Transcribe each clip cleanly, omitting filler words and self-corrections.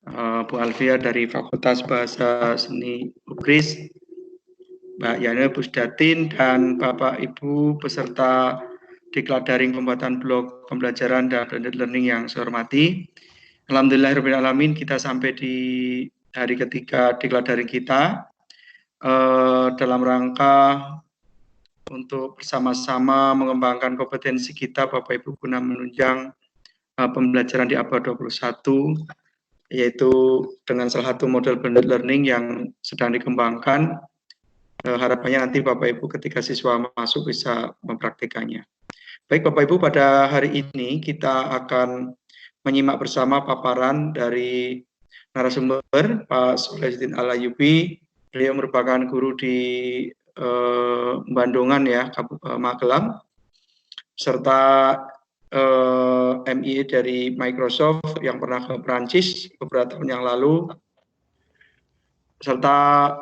Bu Alfia dari Fakultas Bahasa Seni Ugris, Mbak Yana Busdatin, dan Bapak Ibu peserta Diklat Daring Pembuatan Blog Pembelajaran dan Blended Learning yang saya hormati. Alhamdulillahirrahmanirrahim, kita sampai di hari ketiga Diklat Daring kita dalam rangka untuk bersama-sama mengembangkan kompetensi kita Bapak Ibu guna menunjang pembelajaran di abad 21, yaitu dengan salah satu model blended learning yang sedang dikembangkan. Harapannya nanti Bapak Ibu ketika siswa masuk bisa mempraktikannya. Baik Bapak Ibu, pada hari ini kita akan menyimak bersama paparan dari narasumber Pak Solehuddin Al-Ayyubi. Beliau merupakan guru di Bandungan ya, Magelang, serta MIA dari Microsoft yang pernah ke Prancis beberapa tahun yang lalu, serta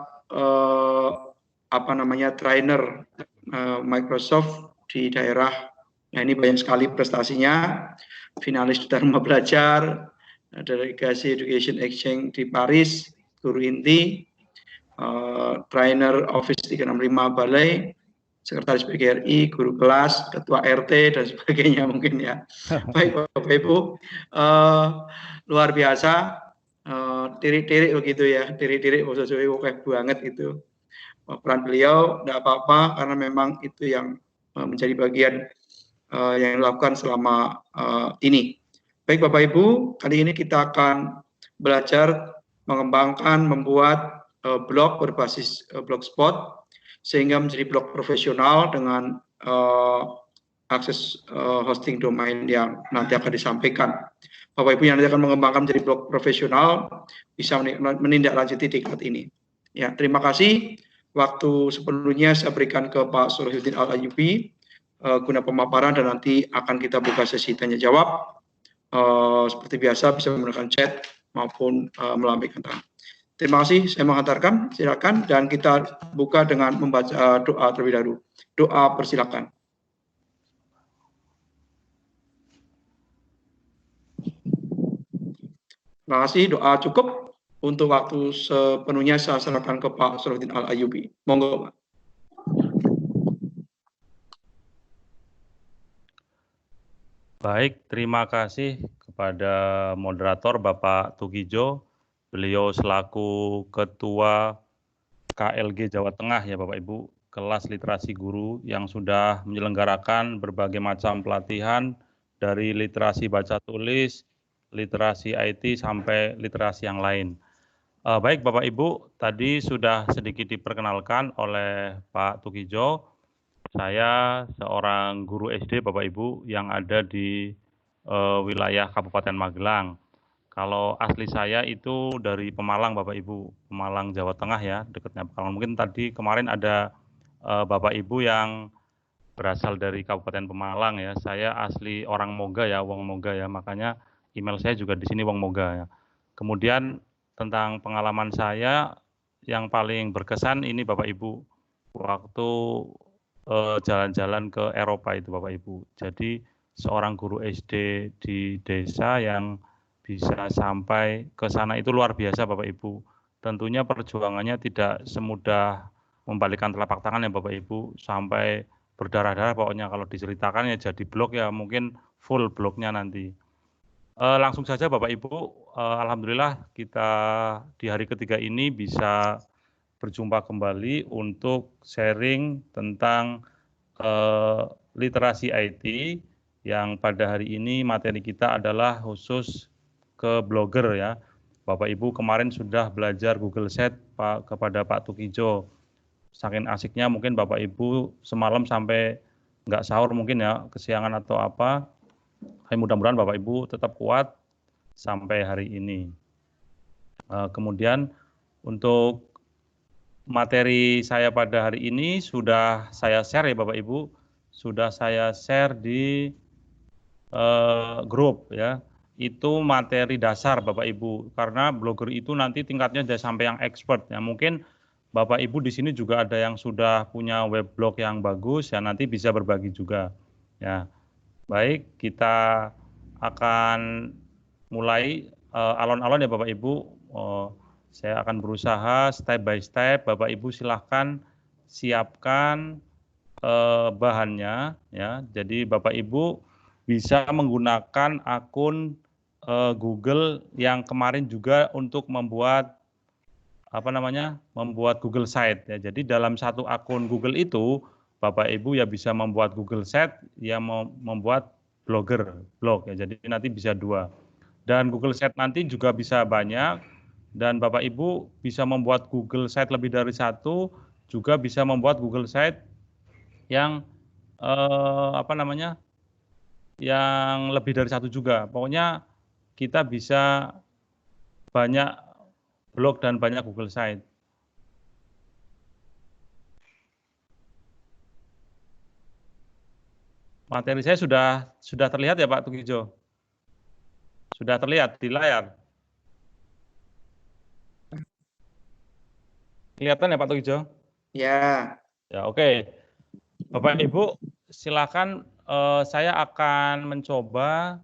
trainer Microsoft di daerah. Nah, ini banyak sekali prestasinya, finalis Dharma Belajar, delegasi Education Exchange di Paris, guru inti, trainer Office 365 Balai, sekretaris PGRI, guru kelas, ketua RT, dan sebagainya mungkin ya. Baik Bapak Ibu, luar biasa, tirik-tirik begitu ya, tirik-tirik maksudnya oke banget itu. Peran beliau tidak apa-apa karena memang itu yang menjadi bagian yang dilakukan selama ini. Baik Bapak Ibu, kali ini kita akan belajar mengembangkan, membuat blog berbasis blogspot sehingga menjadi blog profesional dengan akses hosting domain yang nanti akan disampaikan. Bapak Ibu yang nanti akan mengembangkan menjadi blog profesional bisa menindaklanjuti diklat ini. Ya, terima kasih. Waktu sepenuhnya saya berikan ke Pak Solehuddin Al-Ayyubi guna pemaparan, dan nanti akan kita buka sesi tanya jawab. Seperti biasa bisa menggunakan chat maupun melambaikan tangan. Terima kasih, saya menghantarkan, silakan, dan kita buka dengan membaca doa terlebih dahulu. Doa, persilakan. Terima kasih, doa cukup. Untuk waktu sepenuhnya saya serahkan ke Pak Solehuddin Al-Ayyubi. Monggo, Pak. Baik, terima kasih kepada moderator Bapak Tugijo. Beliau selaku Ketua KLG Jawa Tengah ya Bapak Ibu, kelas literasi guru yang sudah menyelenggarakan berbagai macam pelatihan dari literasi baca tulis, literasi IT, sampai literasi yang lain. Baik Bapak Ibu, tadi sudah sedikit diperkenalkan oleh Pak Tugijo. Saya seorang guru SD Bapak Ibu yang ada di wilayah Kabupaten Magelang. Kalau asli saya itu dari Pemalang Bapak Ibu, Pemalang Jawa Tengah ya, dekatnya Pemalang. Mungkin tadi kemarin ada Bapak Ibu yang berasal dari Kabupaten Pemalang ya. Saya asli orang Moga ya, Wong Moga ya, makanya email saya juga di sini Wong Moga ya. Kemudian tentang pengalaman saya yang paling berkesan ini Bapak Ibu, waktu jalan-jalan ke Eropa itu Bapak Ibu. Jadi seorang guru SD di desa yang bisa sampai ke sana itu luar biasa Bapak Ibu. Tentunya perjuangannya tidak semudah membalikkan telapak tangan ya Bapak Ibu, sampai berdarah-darah pokoknya kalau diceritakan ya jadi blog ya mungkin full blognya nanti. Langsung saja Bapak Ibu, alhamdulillah kita di hari ketiga ini bisa berjumpa kembali untuk sharing tentang literasi IT yang pada hari ini materi kita adalah khusus ke blogger ya. Bapak Ibu kemarin sudah belajar Google Sheet kepada Pak Tukijo. Saking asiknya mungkin Bapak Ibu semalam sampai nggak sahur mungkin ya, kesiangan atau apa. Mudah-mudahan Bapak Ibu tetap kuat sampai hari ini. Kemudian untuk materi saya pada hari ini sudah saya share ya Bapak Ibu, sudah saya share di grup ya. Itu materi dasar Bapak Ibu, karena blogger itu nanti tingkatnya sudah sampai yang expert ya. Mungkin Bapak Ibu di sini juga ada yang sudah punya web blog yang bagus ya, nanti bisa berbagi juga ya. Baik, kita akan mulai alon-alon ya Bapak Ibu. Saya akan berusaha step by step. Bapak Ibu silahkan siapkan bahannya ya. Jadi Bapak Ibu bisa menggunakan akun Google yang kemarin juga untuk membuat membuat Google Site ya. Jadi dalam satu akun Google itu Bapak Ibu ya bisa membuat Google Site yang membuat blog ya. Jadi nanti bisa 2. Dan Google Site nanti juga bisa banyak, dan Bapak Ibu bisa membuat Google Site lebih dari 1, juga bisa membuat Google Site yang yang lebih dari 1 juga. Pokoknya kita bisa banyak blog dan banyak Google Site. Materi saya sudah terlihat ya Pak Tukijo? Sudah terlihat di layar? Kelihatan ya Pak Tukijo? Ya. Ya, oke. Bapak Ibu, silakan saya akan mencoba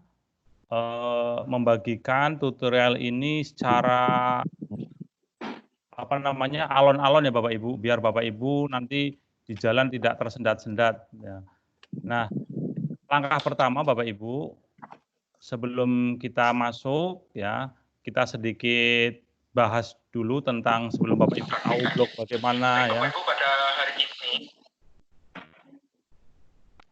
membagikan tutorial ini secara alon-alon ya Bapak Ibu, biar Bapak Ibu nanti di jalan tidak tersendat-sendat ya. Nah, langkah pertama Bapak Ibu, sebelum kita masuk ya, kita sedikit bahas dulu tentang sebelum Bapak Ibu tahu blog bagaimana ya. Bapak Ibu pada hari ini.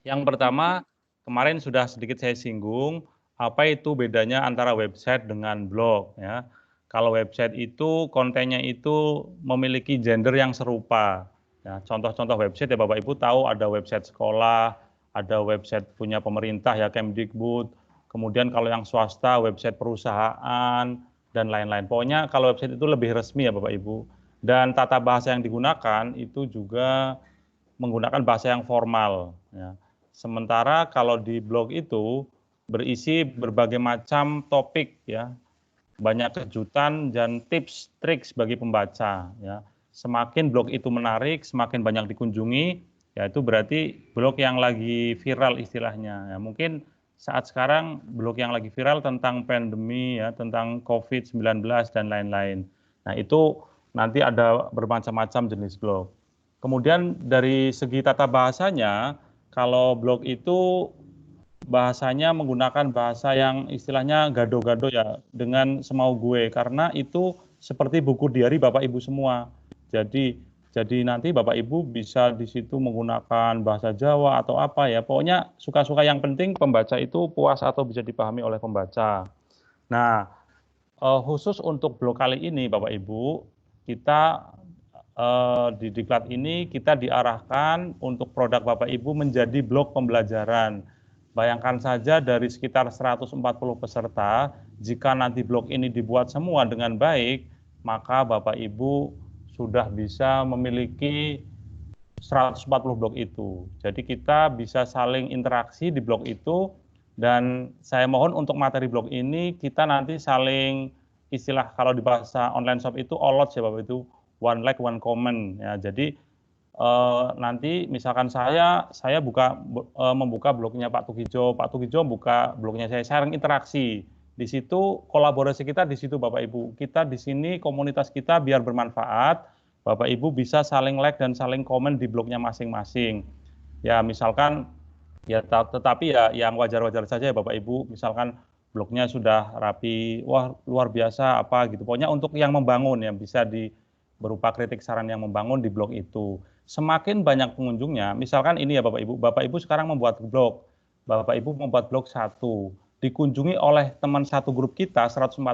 Yang pertama, kemarin sudah sedikit saya singgung, apa itu bedanya antara website dengan blog ya. Kalau website itu kontennya itu memiliki gender yang serupa. Ya, contoh-contoh website ya Bapak Ibu tahu ada website sekolah, ada website punya pemerintah ya Kemdikbud, kemudian kalau yang swasta website perusahaan dan lain-lain. Pokoknya kalau website itu lebih resmi ya Bapak Ibu. Dan tata bahasa yang digunakan itu juga menggunakan bahasa yang formal ya. Sementara kalau di blog itu berisi berbagai macam topik ya, banyak kejutan dan tips trik bagi pembaca ya. Semakin blog itu menarik, semakin banyak dikunjungi, ya itu berarti blog yang lagi viral istilahnya. Ya, mungkin saat sekarang blog yang lagi viral tentang pandemi ya, tentang COVID-19 dan lain-lain. Nah, itu nanti ada bermacam-macam jenis blog. Kemudian dari segi tata bahasanya, kalau blog itu bahasanya menggunakan bahasa yang istilahnya gado-gado ya, dengan semau gue, karena itu seperti buku diari Bapak Ibu semua. Jadi nanti Bapak Ibu bisa di situ menggunakan bahasa Jawa atau apa ya, pokoknya suka-suka, yang penting pembaca itu puas atau bisa dipahami oleh pembaca. Nah, khusus untuk blog kali ini Bapak Ibu, kita di diklat ini kita diarahkan untuk produk Bapak Ibu menjadi blog pembelajaran. Bayangkan saja dari sekitar 140 peserta, jika nanti blog ini dibuat semua dengan baik, maka Bapak Ibu sudah bisa memiliki 140 blog itu. Jadi kita bisa saling interaksi di blog itu, dan saya mohon untuk materi blog ini kita nanti saling, istilah kalau di bahasa online shop itu all-outs ya Bapak Ibu, one like one comment ya. Jadi nanti misalkan saya membuka blognya Pak Tukijo buka blognya saya, saling interaksi. Di situ kolaborasi kita di situ Bapak Ibu. Kita di sini komunitas kita biar bermanfaat. Bapak Ibu bisa saling like dan saling komen di blognya masing-masing. Ya misalkan ya tetapi ya yang wajar-wajar saja ya Bapak Ibu. Misalkan blognya sudah rapi, wah luar biasa apa gitu. Pokoknya untuk yang membangun ya bisa berupa kritik saran yang membangun di blog itu. Semakin banyak pengunjungnya, misalkan ini ya Bapak Ibu sekarang membuat blog, Bapak Ibu membuat blog 1, dikunjungi oleh teman satu grup kita 140,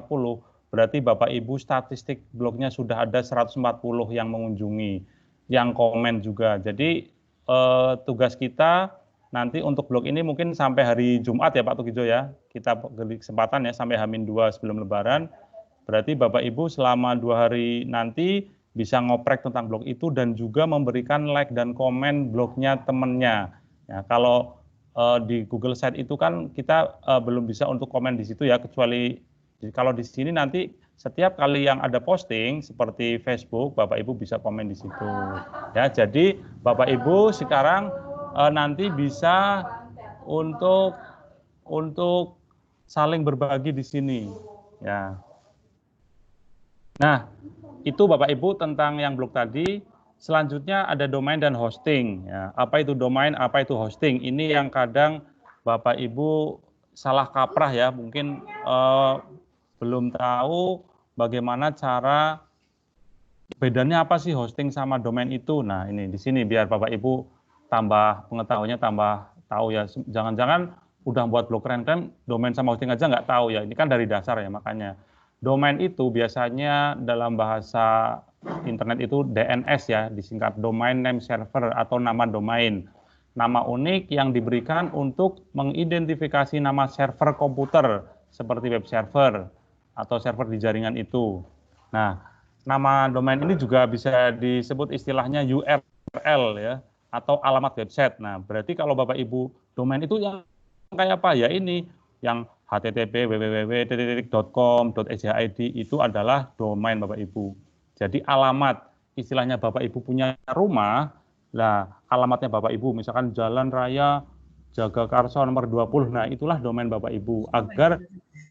berarti Bapak Ibu statistik blognya sudah ada 140 yang mengunjungi, yang komen juga. Jadi tugas kita nanti untuk blog ini mungkin sampai hari Jumat ya Pak Tukijo ya, kita beri kesempatan ya sampai H-2 sebelum Lebaran. Berarti Bapak Ibu selama 2 hari nanti bisa ngoprek tentang blog itu dan juga memberikan like dan komen blognya temennya. Ya, kalau di Google Site itu kan kita belum bisa untuk komen di situ ya, kecuali kalau di sini nanti setiap kali yang ada posting seperti Facebook, Bapak Ibu bisa komen di situ. Ya, jadi Bapak Ibu sekarang nanti bisa untuk saling berbagi di sini. Ya. Nah, itu Bapak Ibu tentang yang blog tadi. Selanjutnya ada domain dan hosting. Ya, apa itu domain, apa itu hosting? Ini yang kadang Bapak Ibu salah kaprah ya, mungkin belum tahu bagaimana cara bedanya apa sih hosting sama domain itu. Nah, ini di sini biar Bapak Ibu tambah pengetahuannya, tambah tahu ya. Jangan-jangan udah buat blog keren-keren, domain sama hosting aja nggak tahu ya. Ini kan dari dasar ya, makanya. Domain itu biasanya dalam bahasa internet itu DNS ya, disingkat Domain Name Server atau nama domain. Nama unik yang diberikan untuk mengidentifikasi nama server komputer seperti web server atau server di jaringan itu. Nah, nama domain ini juga bisa disebut istilahnya URL ya, atau alamat website. Nah, berarti kalau Bapak Ibu domain itu yang kayak apa ya, ini yang http www.com.id itu adalah domain Bapak Ibu. Jadi alamat, istilahnya Bapak Ibu punya rumah, lah alamatnya Bapak Ibu misalkan Jalan Raya Jagakarsa nomor 20. Nah, itulah domain Bapak Ibu agar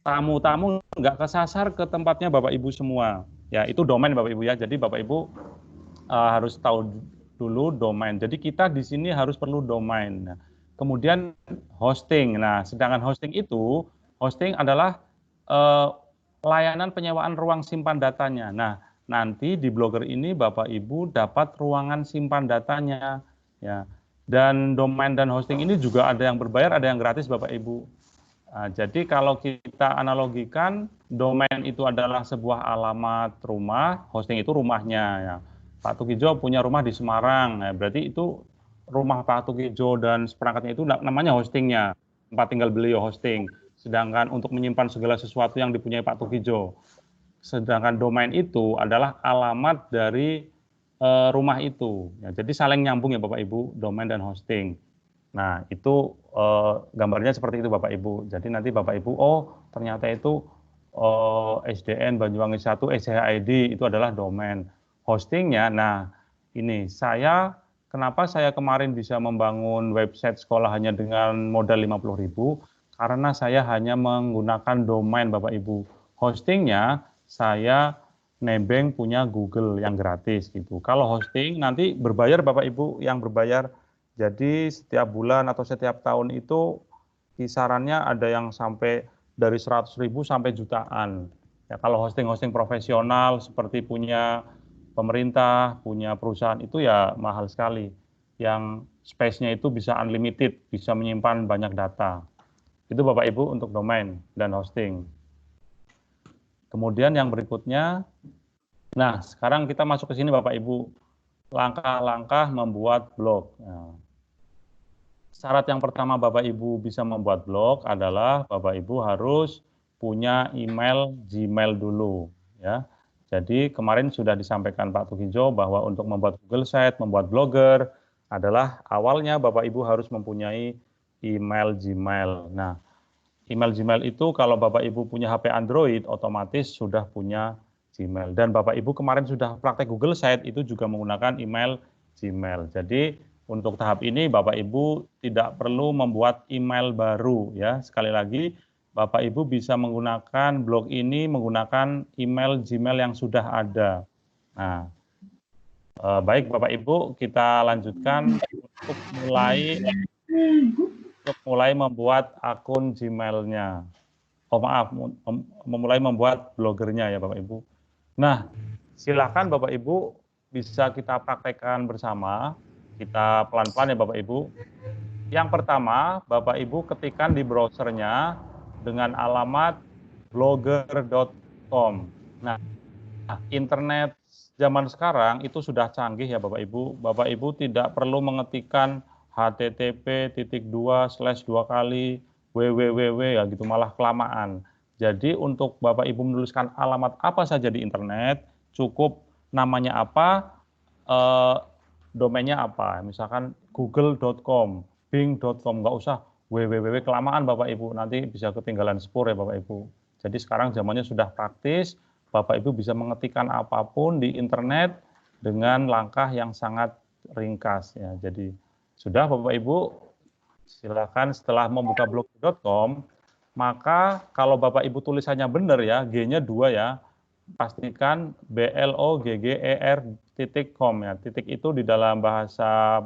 tamu-tamu nggak kesasar ke tempatnya Bapak Ibu semua. Ya, itu domain Bapak Ibu ya. Jadi Bapak Ibu harus tahu dulu domain. Jadi kita di sini harus perlu domain. Nah, kemudian hosting. Nah, sedangkan hosting adalah layanan penyewaan ruang simpan datanya. Nah, nanti di Blogger ini Bapak Ibu dapat ruangan simpan datanya. Ya. Dan domain dan hosting ini juga ada yang berbayar, ada yang gratis Bapak Ibu. Nah, jadi kalau kita analogikan, domain itu adalah sebuah alamat rumah, hosting itu rumahnya. Ya. Pak Tukijo punya rumah di Semarang, ya, berarti itu rumah Pak Tukijo dan seperangkatnya itu namanya hostingnya, tempat tinggal beliau hosting. Sedangkan untuk menyimpan segala sesuatu yang dipunyai Pak Tukijo. Sedangkan domain itu adalah alamat dari rumah itu. Ya, jadi saling nyambung ya Bapak Ibu, domain dan hosting. Nah, itu gambarnya seperti itu Bapak Ibu. Jadi nanti Bapak Ibu, oh ternyata itu SDN Banyuwangi 1 SCHID itu adalah domain. Hostingnya, nah ini kenapa saya kemarin bisa membangun website sekolah hanya dengan modal 50.000? Karena saya hanya menggunakan domain Bapak Ibu. Hostingnya saya nebeng punya Google yang gratis gitu. Kalau hosting nanti berbayar Bapak Ibu, yang berbayar. Jadi setiap bulan atau setiap tahun itu kisarannya ada yang sampai dari 100.000 sampai jutaan. Ya, kalau hosting-hosting profesional seperti punya pemerintah, punya perusahaan itu ya mahal sekali. Yang space-nya itu bisa unlimited, bisa menyimpan banyak data. Itu Bapak Ibu untuk domain dan hosting. Kemudian yang berikutnya, nah sekarang kita masuk ke sini Bapak Ibu, langkah-langkah membuat blog. Nah, syarat yang pertama Bapak Ibu bisa membuat blog adalah Bapak Ibu harus punya email Gmail dulu ya. Jadi kemarin sudah disampaikan Pak Tukijo bahwa untuk membuat Google Site, membuat blogger adalah awalnya Bapak Ibu harus mempunyai email Gmail. Nah, email Gmail itu kalau Bapak Ibu punya HP Android otomatis sudah punya Gmail. Dan Bapak Ibu kemarin sudah praktek Google Site itu juga menggunakan email Gmail. Jadi untuk tahap ini Bapak Ibu tidak perlu membuat email baru ya. Sekali lagi Bapak Ibu bisa menggunakan blog ini menggunakan email Gmail yang sudah ada. Nah, baik Bapak Ibu, kita lanjutkan untuk mulai membuat akun Gmail-nya. Oh maaf, memulai membuat blogernya ya Bapak Ibu. Nah, silakan Bapak Ibu bisa kita praktekkan bersama. Kita pelan-pelan ya Bapak Ibu. Yang pertama, Bapak Ibu ketikkan di browsernya dengan alamat blogger.com. Nah, internet zaman sekarang itu sudah canggih ya Bapak Ibu. Bapak Ibu tidak perlu mengetikkan http://2 www ya gitu, malah kelamaan. Jadi untuk Bapak Ibu menuliskan alamat apa saja di internet, cukup namanya apa, domainnya apa. Misalkan google.com, bing.com, nggak usah www kelamaan Bapak Ibu, nanti bisa ketinggalan spur ya Bapak Ibu. Jadi sekarang zamannya sudah praktis, Bapak Ibu bisa mengetikkan apapun di internet dengan langkah yang sangat ringkas ya. Jadi sudah Bapak Ibu, silakan setelah membuka blog.com, Maka kalau Bapak Ibu tulisannya benar ya, G-nya 2 ya, pastikan blogger.com ya. Titik itu di dalam bahasa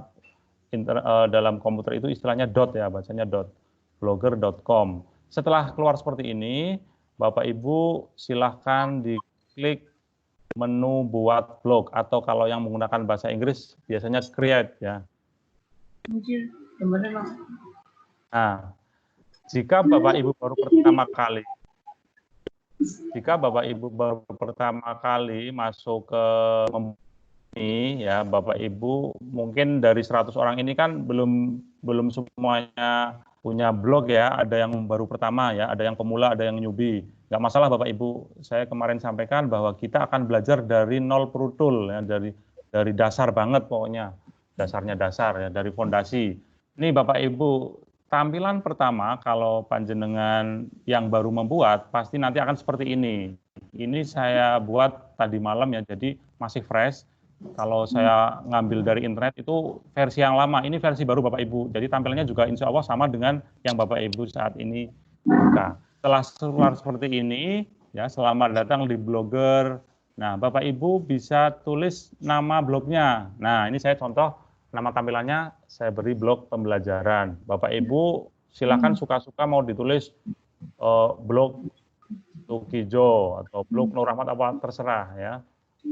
dalam komputer itu istilahnya dot ya, bacanya dot. Blogger.com. Setelah keluar seperti ini, Bapak Ibu silahkan diklik menu buat blog, atau kalau yang menggunakan bahasa Inggris biasanya create ya. Nah, jika Bapak Ibu baru pertama kali masuk ke ini ya, Bapak Ibu mungkin dari 100 orang ini kan belum semuanya punya blog ya, ada yang baru pertama ya, ada yang pemula, ada yang newbie. Nggak masalah Bapak Ibu, saya kemarin sampaikan bahwa kita akan belajar dari nol prutul ya, dari dasar banget pokoknya, dasarnya dasar ya, dari fondasi. Ini Bapak Ibu, tampilan pertama kalau panjenengan yang baru membuat pasti nanti akan seperti ini. Ini saya buat tadi malam ya, jadi masih fresh. Kalau saya ngambil dari internet itu versi yang lama, ini versi baru Bapak Ibu. Jadi tampilannya juga insya Allah sama dengan yang Bapak Ibu saat ini buka. Setelah keluar seperti ini, ya selamat datang di Blogger. Nah, Bapak Ibu bisa tulis nama blognya. Nah, ini saya contoh nama tampilannya, saya beri blog pembelajaran. Bapak Ibu silakan suka-suka mau ditulis blog Tukijo atau blog Nur Rahmat apa terserah ya.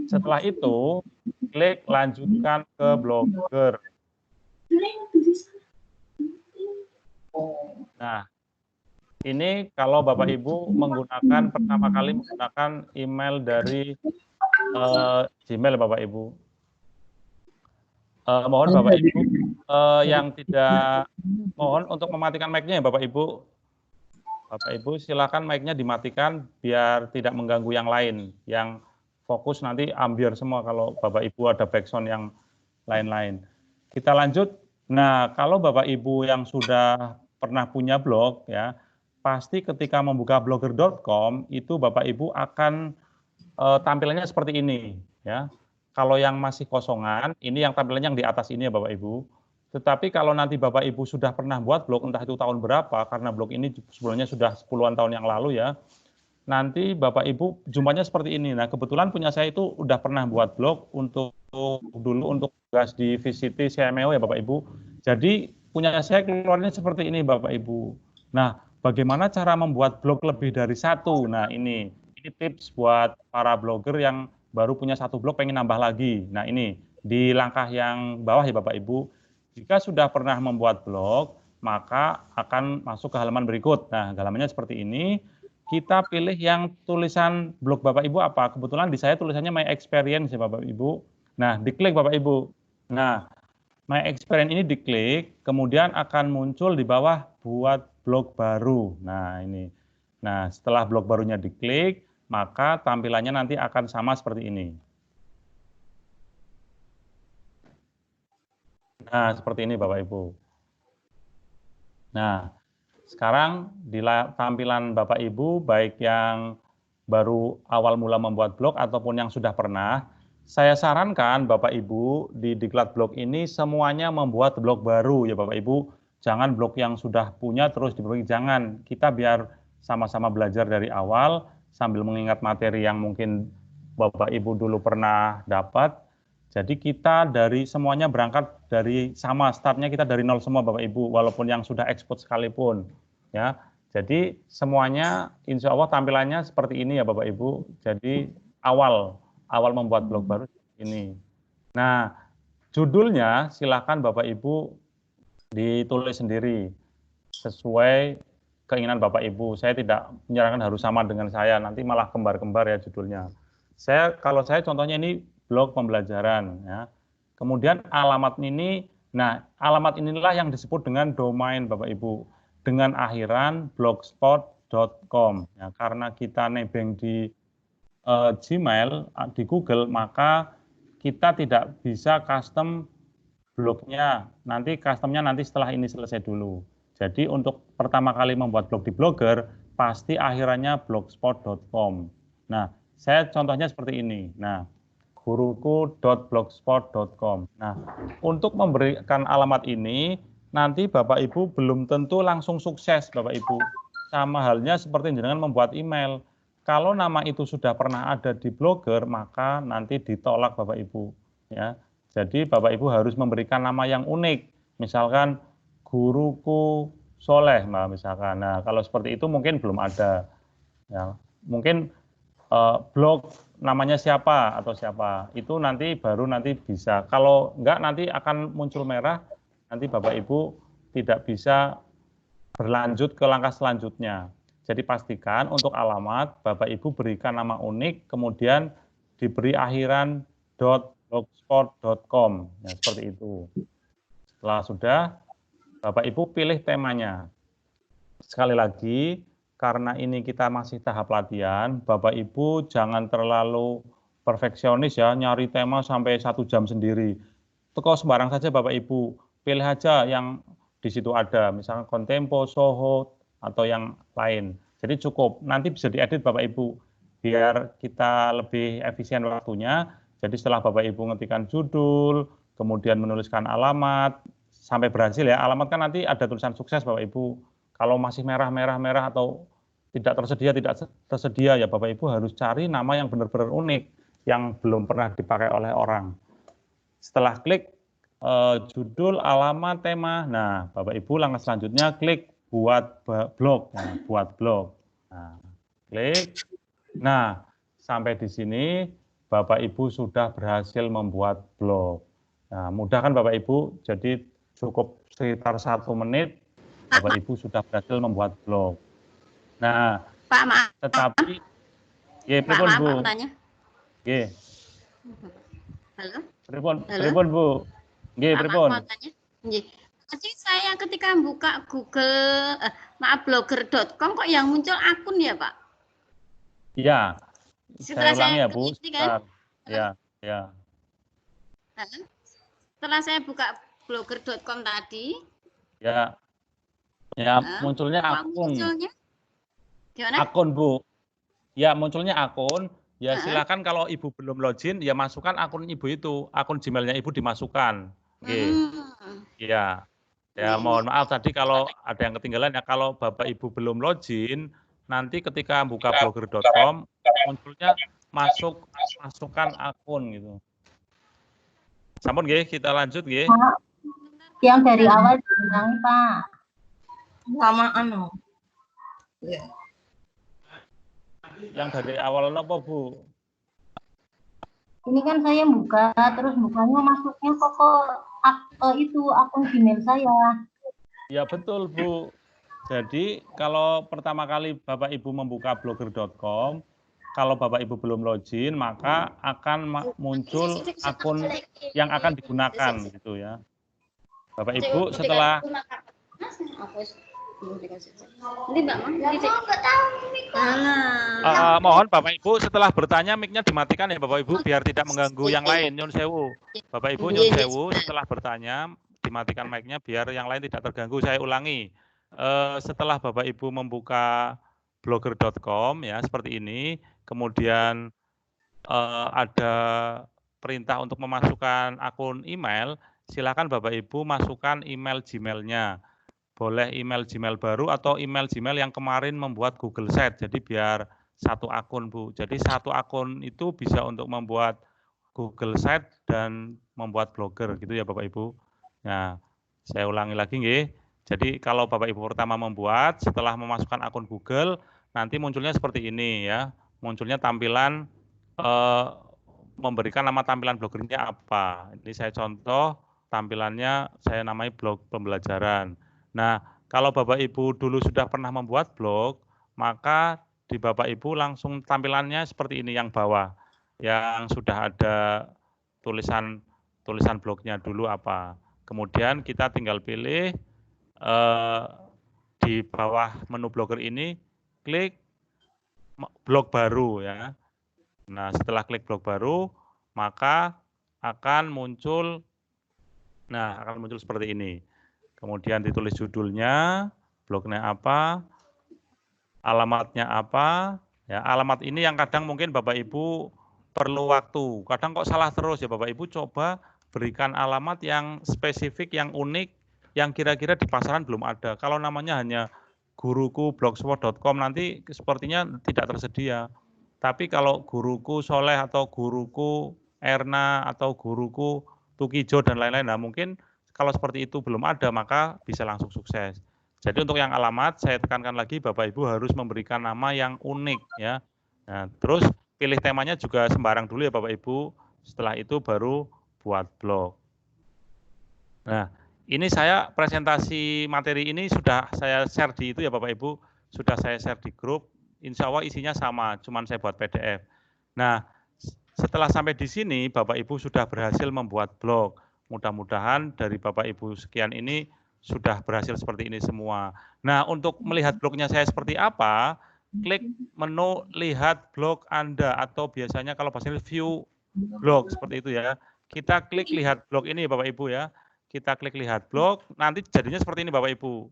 Setelah itu klik lanjutkan ke Blogger. Nah, ini kalau Bapak Ibu pertama kali menggunakan email dari Gmail Bapak Ibu. Mohon Bapak Ibu yang tidak mohon untuk mematikan mic-nya ya Bapak Ibu. Bapak Ibu silakan mic-nya dimatikan biar tidak mengganggu yang lain. Yang fokus nanti ambiar semua kalau Bapak Ibu ada backsound yang lain-lain. Kita lanjut. Nah, kalau Bapak Ibu yang sudah pernah punya blog ya, pasti ketika membuka blogger.com itu Bapak Ibu akan tampilannya seperti ini ya. Kalau yang masih kosongan, ini yang tampilannya yang di atas ini ya Bapak Ibu. Tetapi kalau nanti Bapak Ibu sudah pernah buat blog, entah itu tahun berapa, karena blog ini sebenarnya sudah puluhan tahun yang lalu ya, nanti Bapak Ibu jumlahnya seperti ini. Nah, kebetulan punya saya itu udah pernah buat blog untuk tugas di VCT CMEO ya Bapak Ibu. Jadi punya saya keluarnya seperti ini Bapak Ibu. Nah, bagaimana cara membuat blog lebih dari satu? Nah, ini tips buat para blogger yang baru punya satu blog pengen nambah lagi. Nah, ini di langkah yang bawah ya Bapak Ibu. Jika sudah pernah membuat blog, maka akan masuk ke halaman berikut. Nah, halamannya seperti ini. Kita pilih yang tulisan blog Bapak Ibu apa. Kebetulan di saya tulisannya My Experience ya Bapak Ibu. Nah, diklik Bapak Ibu. Nah, My Experience ini diklik, kemudian akan muncul di bawah buat blog baru. Nah, ini. Nah, setelah blog barunya diklik, maka tampilannya nanti akan sama seperti ini. Nah, seperti ini Bapak Ibu. Nah, sekarang di tampilan Bapak Ibu, baik yang baru awal mula membuat blog ataupun yang sudah pernah, saya sarankan Bapak Ibu di Diklat Blog ini semuanya membuat blog baru ya Bapak Ibu. Jangan blog yang sudah punya terus diperbaiki, jangan. Kita biar sama-sama belajar dari awal sambil mengingat materi yang mungkin Bapak Ibu dulu pernah dapat. Jadi kita dari semuanya berangkat dari sama, startnya kita dari nol semua Bapak Ibu, walaupun yang sudah ekspor sekalipun. Ya, jadi semuanya insya Allah tampilannya seperti ini ya Bapak Ibu. Jadi awal membuat blog baru ini. Nah, judulnya silakan Bapak Ibu ditulis sendiri sesuai keinginan Bapak Ibu. Saya tidak menyarankan harus sama dengan saya, nanti malah kembar-kembar ya judulnya. Kalau saya contohnya ini blog pembelajaran ya. Kemudian alamat ini, nah alamat inilah yang disebut dengan domain Bapak Ibu dengan akhiran blogspot.com ya, karena kita nebeng di Gmail di Google, maka kita tidak bisa custom blognya. Nanti customnya nanti setelah ini selesai dulu. Jadi untuk pertama kali membuat blog di Blogger pasti akhirannya blogspot.com. Nah, saya contohnya seperti ini. Nah, guruku.blogspot.com. Nah, untuk memberikan alamat ini, nanti Bapak Ibu belum tentu langsung sukses, Bapak Ibu. sama halnya seperti jenengan membuat email. Kalau nama itu sudah pernah ada di Blogger, maka nanti ditolak Bapak Ibu. Ya, jadi Bapak Ibu harus memberikan nama yang unik. Misalkan Guruku Soleh, Mbak, misalkan. Nah, kalau seperti itu mungkin belum ada. Ya, mungkin blog namanya siapa atau siapa. Itu nanti baru nanti bisa. Kalau enggak nanti akan muncul merah. Nanti Bapak Ibu tidak bisa berlanjut ke langkah selanjutnya. Jadi pastikan untuk alamat Bapak Ibu berikan nama unik, kemudian diberi akhiran .blogspot.com, ya, seperti itu. Setelah sudah, Bapak Ibu pilih temanya. Sekali lagi, karena ini kita masih tahap latihan, Bapak Ibu jangan terlalu perfeksionis ya, nyari tema sampai 1 jam sendiri. Teko sembarang saja Bapak Ibu, pilih aja yang di situ ada, misalnya Kontempo, Soho, atau yang lain. Jadi cukup, nanti bisa diedit Bapak Ibu, biar kita lebih efisien waktunya. Jadi setelah Bapak Ibu ngetikkan judul, kemudian menuliskan alamat, sampai berhasil ya, alamat kan nanti ada tulisan sukses Bapak Ibu. Kalau masih merah atau tidak tersedia ya Bapak Ibu harus cari nama yang benar-benar unik, yang belum pernah dipakai oleh orang. Setelah klik judul, alamat, tema. Nah, Bapak Ibu langkah selanjutnya klik buat blog. Nah, buat blog. Nah, klik. Nah, sampai di sini Bapak Ibu sudah berhasil membuat blog. Nah, mudah kan Bapak Ibu? Jadi cukup sekitar 1 menit Bapak Ibu sudah berhasil membuat blog. Nah, Pak, maaf. tetapi Pak, maaf, Pak, mau tanya. Halo? Pripun, Bu? Nggih, pripun? Mau tanya. Nggih. Jadi saya ketika buka Google, blogger.com kok yang muncul akun ya, Pak? Iya. Saya ulangi ya, Bu. Kan? Ya. Setelah saya buka blogger.com tadi. Ya, munculnya akun. Gimana? Akun, Bu. Ya, munculnya akun. Ya, silakan kalau Ibu belum login, ya masukkan akun Ibu itu. Akun Gmail-nya Ibu dimasukkan. Oke. Iya. Ya, mohon maaf tadi kalau ada yang ketinggalan ya. Kalau Bapak Ibu belum login, nanti ketika buka blogger.com, munculnya masukkan akun gitu. Sampun nggih, kita lanjut nggih. Yang dari awal diulangi, Pak. Lamaan. Yang dari awal apa, Bu? Ini kan saya buka, terus bukanya masuknya kok itu akun Gmail saya. Ya betul, Bu. Jadi kalau pertama kali Bapak Ibu membuka blogger.com, kalau Bapak Ibu belum login, maka akan muncul akun yang akan digunakan gitu ya. Bapak Ibu setelah mohon Bapak Ibu setelah bertanya mic-nya dimatikan ya Bapak Ibu biar tidak mengganggu yang lain. Nyun sewu. Bapak Ibu nyun sewu setelah bertanya dimatikan mic-nya biar yang lain tidak terganggu. Saya ulangi. Setelah Bapak Ibu membuka blogger.com ya seperti ini, kemudian ada perintah untuk memasukkan akun email, silakan Bapak Ibu masukkan email Gmail-nya. Boleh email Gmail baru atau email Gmail yang kemarin membuat Google Sheet. Jadi biar satu akun, Bu. Jadi satu akun itu bisa untuk membuat Google Sheet dan membuat blogger gitu ya Bapak Ibu. Nah, saya ulangi lagi nggih. Jadi kalau Bapak Ibu pertama membuat, setelah memasukkan akun Google, nanti munculnya seperti ini ya. Munculnya tampilan memberikan nama tampilan bloggernya apa. Ini saya contoh tampilannya saya namai blog pembelajaran. Nah, kalau Bapak Ibu dulu sudah pernah membuat blog, maka di Bapak Ibu langsung tampilannya seperti ini yang bawah, yang sudah ada tulisan blognya dulu apa. Kemudian kita tinggal pilih di bawah menu blogger ini, klik blog baru ya. Nah, setelah klik blog baru, maka akan muncul seperti ini. Kemudian ditulis judulnya, blognya apa, alamatnya apa. Ya, alamat ini yang kadang mungkin Bapak Ibu perlu waktu. Kadang kok salah terus ya Bapak Ibu, coba berikan alamat yang spesifik, yang unik, yang kira-kira di pasaran belum ada. Kalau namanya hanya guruku.blogspot.com nanti sepertinya tidak tersedia. Tapi kalau guruku Soleh atau guruku Erna atau guruku Tukijo dan lain-lain, nah mungkin kalau seperti itu belum ada maka bisa langsung sukses. Jadi untuk yang alamat saya tekankan lagi Bapak Ibu harus memberikan nama yang unik ya. Nah, terus pilih temanya juga sembarang dulu ya Bapak Ibu. Setelah itu baru buat blog. Nah, ini saya presentasi materi ini sudah saya share di itu ya Bapak Ibu, sudah saya share di grup. Insya Allah isinya sama, cuman saya buat PDF. Nah, setelah sampai di sini Bapak Ibu sudah berhasil membuat blog. Mudah-mudahan dari Bapak Ibu sekian ini sudah berhasil seperti ini semua. Nah, untuk melihat blognya saya seperti apa, klik menu lihat blog Anda atau biasanya kalau bahasa view blog seperti itu ya. Kita klik lihat blog ini Bapak Ibu ya. Kita klik lihat blog, nanti jadinya seperti ini Bapak Ibu.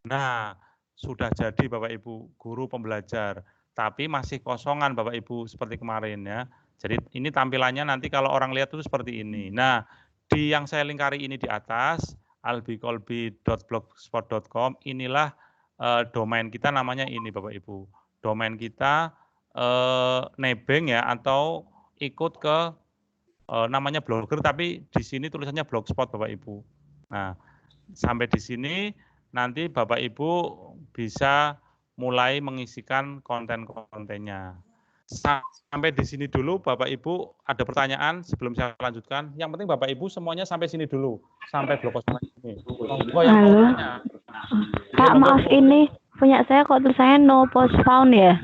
Nah, sudah jadi Bapak Ibu, guru pembelajar. Tapi masih kosongan Bapak Ibu seperti kemarin ya. Jadi ini tampilannya nanti kalau orang lihat itu seperti ini. Nah, di yang saya lingkari ini di atas, albikolbi.blogspot.com, inilah domain kita namanya ini Bapak Ibu. Domain kita nebeng ya atau ikut ke namanya blogger tapi di sini tulisannya blogspot Bapak Ibu. Nah, sampai di sini nanti Bapak Ibu bisa mulai mengisikan konten-kontennya. Sampai di sini dulu Bapak Ibu ada pertanyaan sebelum saya lanjutkan. Yang penting Bapak Ibu semuanya sampai sini dulu, sampai blog kosong ini. Halo. Pak, maaf ini punya saya kok tulisannya no post found ya?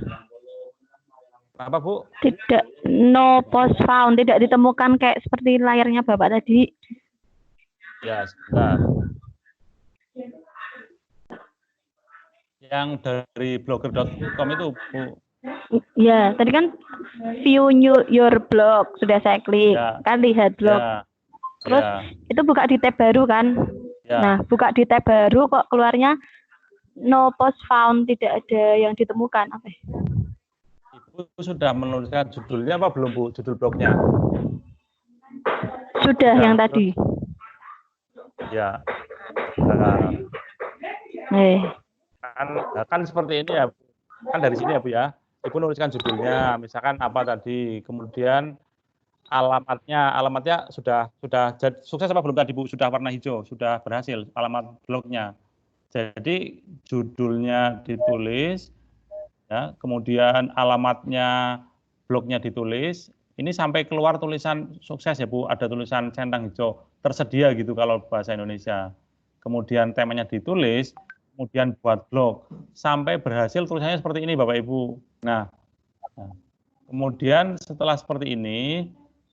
Apa Bu? Tidak, no post found, tidak ditemukan kayak seperti layarnya Bapak tadi. Ya, sebentar. Yang dari blogger.com itu Bu. Ya, tadi kan view your blog sudah saya klik, Ya. kan lihat blog. Ya. Terus Ya. itu buka di tab baru kan? Ya. Nah, buka di tab baru kok keluarnya no post found, tidak ada yang ditemukan. Apa? Ibu sudah menuliskan judulnya apa belum Bu? Judul blognya? Sudah yang tadi. Ya. Kan seperti ini ya. Kan dari sini ya Bu ya. Ibu nuliskan judulnya, misalkan apa tadi, kemudian alamatnya sudah sukses apa belum tadi Bu? Sudah warna hijau, sudah berhasil alamat blognya. Jadi judulnya ditulis, ya, kemudian alamatnya blognya ditulis. Ini sampai keluar tulisan sukses ya Bu, ada tulisan centang hijau tersedia gitu kalau bahasa Indonesia. Kemudian temanya ditulis, kemudian buat blog sampai berhasil tulisannya seperti ini Bapak Ibu. Nah, kemudian setelah seperti ini,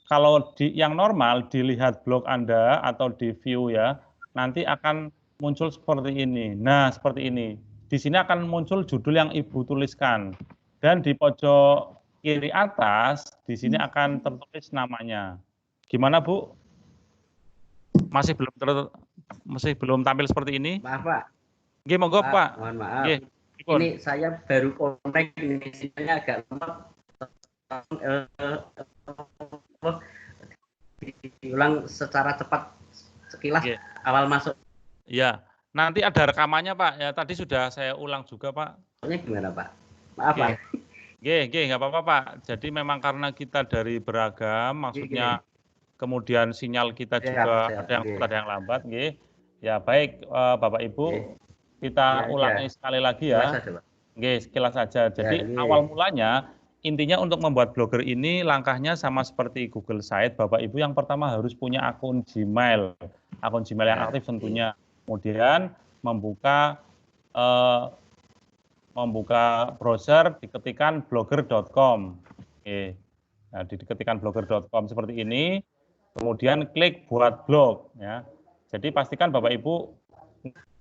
kalau yang normal dilihat blog Anda atau di view ya, nanti akan muncul seperti ini. Nah, seperti ini. Di sini akan muncul judul yang Ibu tuliskan. Dan di pojok kiri atas, di sini akan tertulis namanya. Gimana Bu? Masih belum tampil seperti ini? Maaf Pak. Nggih, monggo Pak. Mohon maaf. Nggih. Ini saya baru connect, ini sinyalnya agak lemot. Diulang secara cepat sekilas awal masuk. Ya, nanti ada rekamannya Pak. Ya, tadi sudah saya ulang juga Pak. Ini gimana Pak? Maaf Pak. Nggih, nggak apa-apa Pak. Jadi memang karena kita dari beragam, maksudnya kemudian sinyal kita juga ada yang cepat, ada yang lambat. Nggih. Ya baik Bapak Ibu. Kita ulangi sekali lagi ya. Nggih, sekilas saja. Jadi awal mulanya intinya untuk membuat blogger ini langkahnya sama seperti Google Site. Bapak Ibu yang pertama harus punya akun Gmail. Akun Gmail yang aktif tentunya. Kemudian membuka browser, diketikkan blogger.com. Oke. Nah, diketikkan blogger.com seperti ini. Kemudian klik buat blog ya. Jadi pastikan Bapak Ibu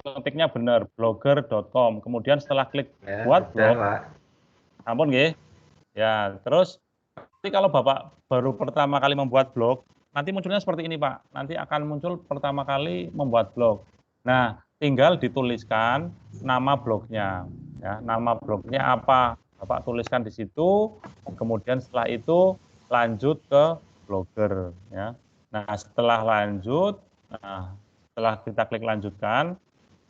ketiknya benar blogger.com. Kemudian setelah klik buat blog, ampun nggih. Ya, terus nanti kalau Bapak baru pertama kali membuat blog, nanti munculnya seperti ini Pak. Nanti akan muncul pertama kali membuat blog. Nah, tinggal dituliskan nama blognya. Ya, nama blognya apa? Bapak tuliskan di situ. Kemudian setelah itu lanjut ke blogger. Ya. Nah, setelah lanjut, setelah kita klik lanjutkan,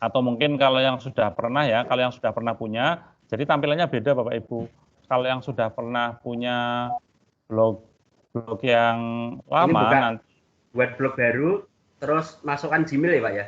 Atau mungkin kalau yang sudah pernah ya, kalau yang sudah pernah punya, jadi tampilannya beda Bapak Ibu. Kalau yang sudah pernah punya blog yang lama, Ini buka, nanti buat blog baru, terus masukkan Gmail ya Pak ya?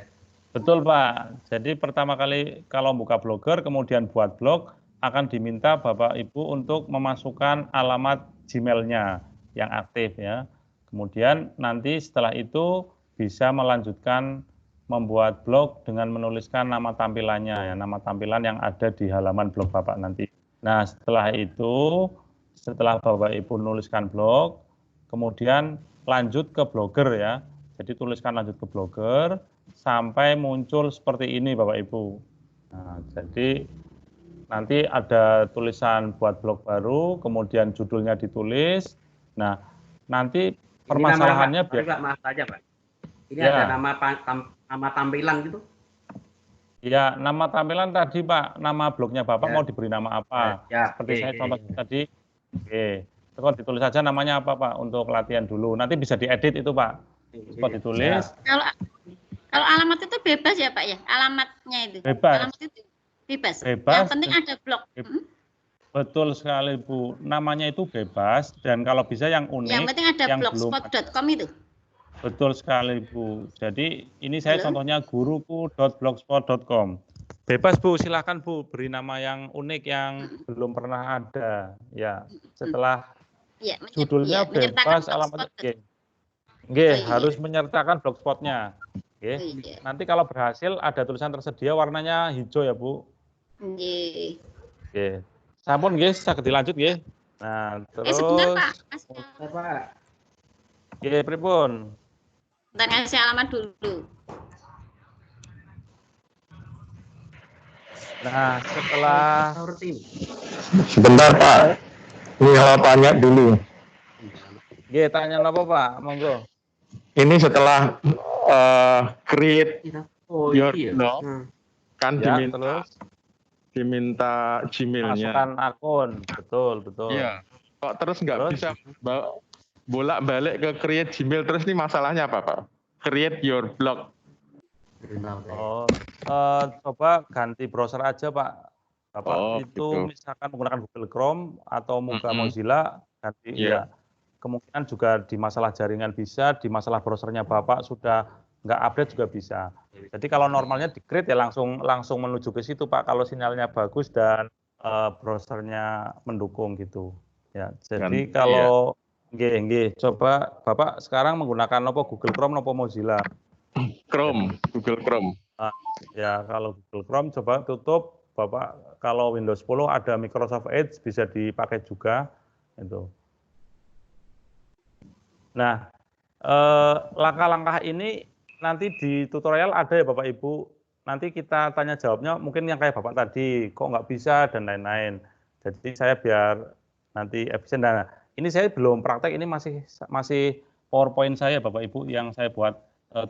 betul Pak. Jadi pertama kali kalau buka Blogger, kemudian buat blog, akan diminta Bapak Ibu untuk memasukkan alamat Gmail-nya yang aktif ya. Kemudian nanti setelah itu bisa melanjutkan membuat blog dengan menuliskan nama tampilannya ya, nama tampilan yang ada di halaman blog Bapak nanti. Nah, setelah itu, setelah Bapak Ibu nuliskan blog, kemudian lanjut ke Blogger ya. Jadi tuliskan lanjut ke Blogger sampai muncul seperti ini Bapak Ibu. Nah, jadi nanti ada tulisan buat blog baru, kemudian judulnya ditulis. Nah, nanti permasalahannya Pak, maaf saja Pak. Ini ya. ada nama tampilan gitu? Ya, nama tampilan tadi Pak, nama blognya Bapak Ya. mau diberi nama apa? Ya, Seperti saya contoh tadi. Oke, kalau ditulis saja namanya apa Pak untuk latihan dulu. Nanti bisa diedit itu Pak. Coba ditulis. Kalau alamat itu bebas ya Pak ya? Alamatnya itu. Bebas. Alamat itu bebas. Bebas. Yang penting ada blog. Betul sekali Bu. Namanya itu bebas dan kalau bisa yang unik. Yang penting ada blogspot.com itu. Betul sekali Bu. Jadi ini saya contohnya guruku.blogspot.com. Bebas Bu, silakan Bu beri nama yang unik yang belum pernah ada. Ya, setelah ya, judulnya bebas, alamatnya harus menyertakan blogspotnya. Nanti kalau berhasil ada tulisan tersedia warnanya hijau ya Bu. Sampun nggih, saged dilanjut nggih. Nah, terus sebentar Pak. Nggih, pripun? Bentar ngasih alamat dulu. Nah, setelah sebentar Pak, ini hal tanya dulu. Nggih, tanya apa Pak? Monggo. Ini setelah create your blog, kan ya, diminta Gmail-nya. Masukkan akun, betul. Iya. Kok terus nggak bisa bolak-balik ke create Gmail terus ini masalahnya apa Pak? Create your blog. Coba ganti browser aja Pak. Bapak itu gitu. Misalkan menggunakan Google Chrome atau Mozilla, ganti ya. Kemungkinan juga di masalah jaringan bisa, di masalah browsernya Bapak sudah nggak update juga bisa. Jadi kalau normalnya di-create ya langsung menuju ke situ Pak, kalau sinyalnya bagus dan browsernya mendukung gitu. Ya, jadi kalau nggih, coba Bapak sekarang menggunakan Google Chrome atau Mozilla? Google Chrome. Ya, kalau Google Chrome coba tutup, Bapak kalau Windows 10 ada Microsoft Edge bisa dipakai juga itu. Nah, langkah-langkah ini nanti di tutorial ada ya Bapak Ibu. Nanti kita tanya jawabnya mungkin yang kayak Bapak tadi, kok nggak bisa dan lain-lain. Jadi saya biar nanti efisien. Nah, ini saya belum praktek, ini masih PowerPoint saya Bapak Ibu yang saya buat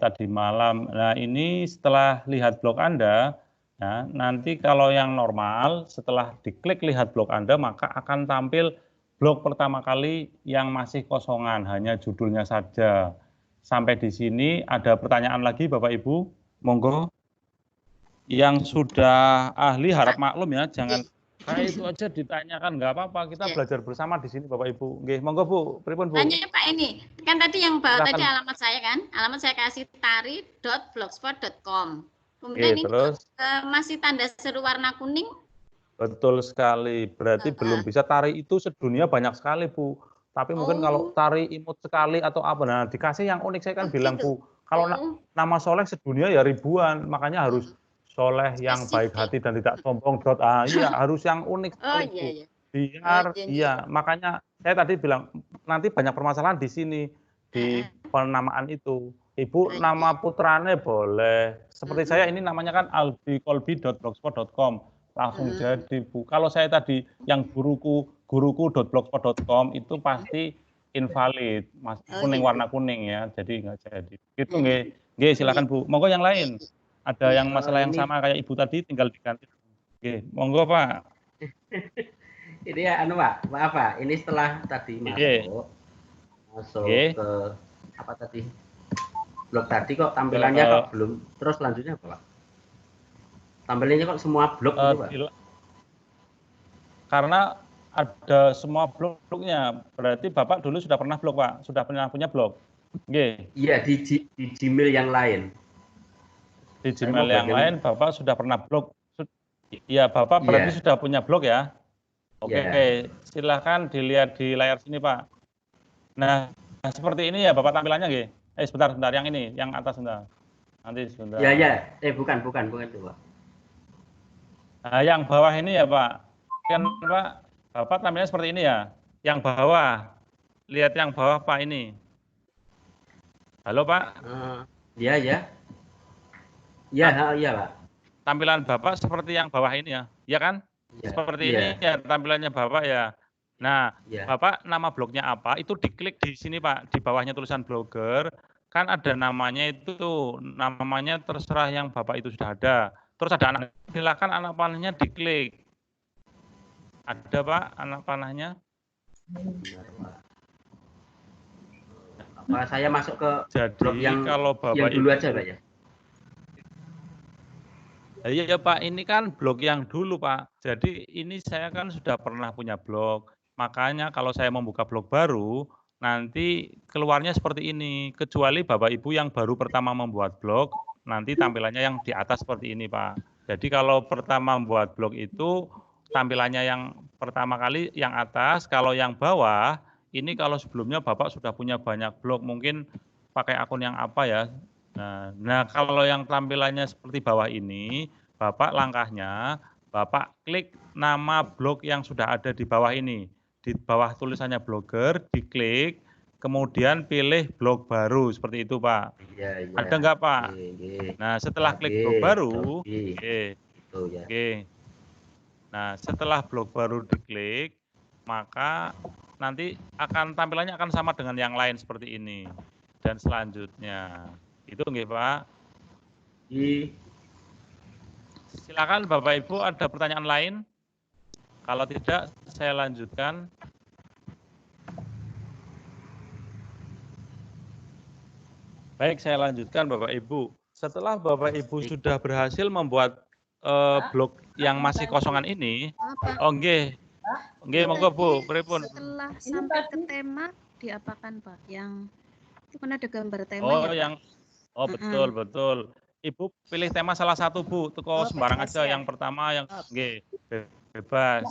tadi malam. Nah, ini setelah lihat blog Anda, ya, nanti kalau yang normal setelah diklik lihat blog Anda maka akan tampil blog pertama kali yang masih kosongan, hanya judulnya saja. Sampai di sini ada pertanyaan lagi Bapak Ibu? Monggo. Yang sudah ahli harap maklum ya, jangan itu aja ditanyakan, nggak apa-apa, kita belajar bersama di sini Bapak Ibu. Nggih, monggo Bu, pripun Bu? Tanya Pak ini, kan tadi yang bawa tadi alamat saya kan, alamat saya kasih tari.blogspot.com. Kemudian ini terus masih tanda seru warna kuning. Betul sekali, berarti belum bisa. Tari itu sedunia banyak sekali Bu. Tapi mungkin kalau tari imut sekali atau apa, nah dikasih yang unik. Saya kan bilang Bu, kalau nama soleh sedunia ya ribuan, makanya harus soleh yang baik hati dan tidak sombong. Iya, harus yang unik. Biar makanya saya tadi bilang nanti banyak permasalahan di sini di penamaan itu. Ibu nama putrane boleh. Seperti saya ini namanya kan albikolbi.blogspot.com. Langsung jadi Bu. Kalau saya tadi yang guruku.blogspot.com itu pasti invalid, kuning warna kuning ya. Jadi nggak jadi. Gitu nggih. Nggih, silakan Bu. Monggo yang lain. Ada yang masalah yang sama kayak Ibu tadi tinggal diganti. Oke, monggo Pak. Ini ya Pak, maaf Pak. Ini setelah tadi masuk ke apa tadi? Blog tadi kok tampilannya kok belum. Terus selanjutnya apa Pak? Tampilannya kok semua blog gitu, Pak? Karena ada semua blog-blognya. Berarti Bapak dulu sudah pernah blog, Pak? Sudah pernah punya blog? Nggih. Iya, di Gmail yang lain. Di Gmail yang lain Bapak sudah pernah blog. Iya, Bapak berarti sudah punya blog ya? Oke, silahkan dilihat di layar sini, Pak. Nah, seperti ini ya Bapak tampilannya nggih? Sebentar, yang ini, yang atas sebentar. Nanti sebentar. Ya. Bukan itu, Pak. Nah, yang bawah ini ya, Pak. Kan, Pak, Bapak tampilannya seperti ini ya. Yang bawah. Lihat yang bawah, Pak, ini. Halo, Pak? Iya, Pak. Tampilan Bapak seperti yang bawah ini ya. Iya kan? Ya, seperti ini ya tampilannya Bapak ya. Nah, Bapak nama blognya apa? Itu diklik di sini, Pak. Di bawahnya tulisan blogger. Kan ada namanya itu tuh. Namanya terserah yang Bapak itu sudah ada. Terus ada anak. Silakan anak panahnya diklik. Ada, Pak, anak panahnya? Pak, saya masuk ke blog yang kalau Bapak yang dulu aja, Pak ya. Iya Pak, ini kan blog yang dulu Pak. Jadi ini saya kan sudah pernah punya blog. Makanya kalau saya membuka blog baru, nanti keluarnya seperti ini. Kecuali Bapak Ibu yang baru pertama membuat blog, nanti tampilannya yang di atas seperti ini Pak. Jadi kalau pertama membuat blog itu, tampilannya yang pertama kali yang atas. Kalau yang bawah, ini kalau sebelumnya Bapak sudah punya banyak blog, mungkin pakai akun yang apa ya. Nah, kalau yang tampilannya seperti bawah ini, Bapak langkahnya, Bapak klik nama blog yang sudah ada di bawah ini. Di bawah tulisannya blogger, diklik, kemudian pilih blog baru, seperti itu Pak. Iya. Ada nggak Pak? Nah, setelah klik blog baru, Nah, setelah blog baru diklik, maka nanti tampilannya akan sama dengan yang lain seperti ini. Dan selanjutnya. Itu nggih, Pak. Silakan Bapak Ibu ada pertanyaan lain? Kalau tidak, saya lanjutkan. Baik, saya lanjutkan Bapak Ibu. Setelah Bapak Ibu sudah berhasil membuat blog yang masih kosongan ini, nggih. Nggih, monggo Bu, pripun? Setelah sampai ke tema diapakan, Pak? Yang itu kan ada gambar tema ya, Pak? Betul. Ibu pilih tema salah satu Bu, teko sembarang aja. Yang pertama yang nggih, bebas.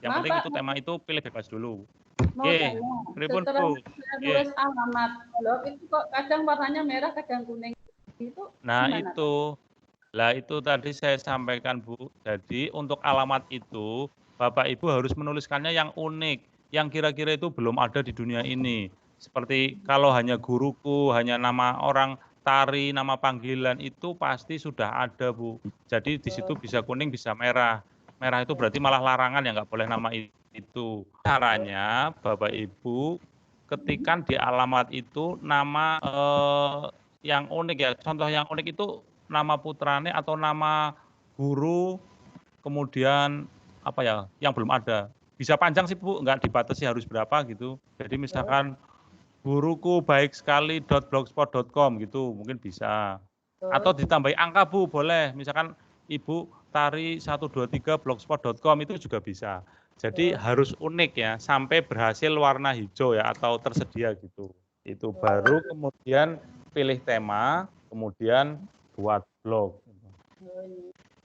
Yang penting itu tema itu pilih bebas dulu. Nggih, pripun Bu? Nulis alamat blog itu kok kadang warnanya merah, kadang kuning. Itu nah, itu. Lah itu tadi saya sampaikan Bu. Jadi untuk alamat itu Bapak Ibu harus menuliskannya yang unik, yang kira-kira itu belum ada di dunia ini. Seperti kalau hanya guruku, hanya nama orang tari, nama panggilan itu pasti sudah ada Bu. Jadi di situ bisa kuning, bisa merah. Merah itu berarti malah larangan ya, nggak boleh nama itu. Caranya Bapak Ibu ketikkan di alamat itu nama yang unik ya. Contoh yang unik itu nama putrane atau nama guru, kemudian apa ya yang belum ada. Bisa panjang sih Bu, nggak dibatasi harus berapa gitu. Jadi misalkan guruku baik sekali .blogspot.com gitu mungkin bisa. Atau ditambahi angka Bu, boleh. Misalkan Ibu tari 123 blogspot.com itu juga bisa. Jadi harus unik ya, sampai berhasil warna hijau ya atau tersedia gitu. Itu baru kemudian pilih tema, kemudian buat blog.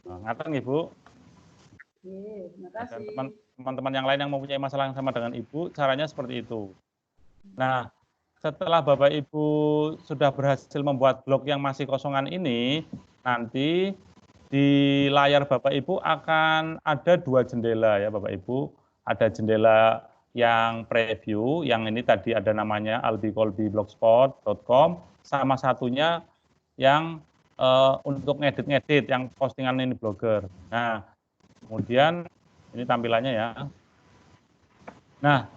Ngaten Ibu. Dan teman-teman yang lain yang mempunyai masalah yang sama dengan Ibu, caranya seperti itu. Nah, setelah Bapak Ibu sudah berhasil membuat blog yang masih kosongan ini, nanti di layar Bapak Ibu akan ada 2 jendela ya Bapak Ibu. Ada jendela yang preview, yang ini tadi ada namanya albikolbiblogspot.com, sama satunya yang untuk ngedit-ngedit yang postingan ini blogger. Nah, kemudian ini tampilannya ya. Nah,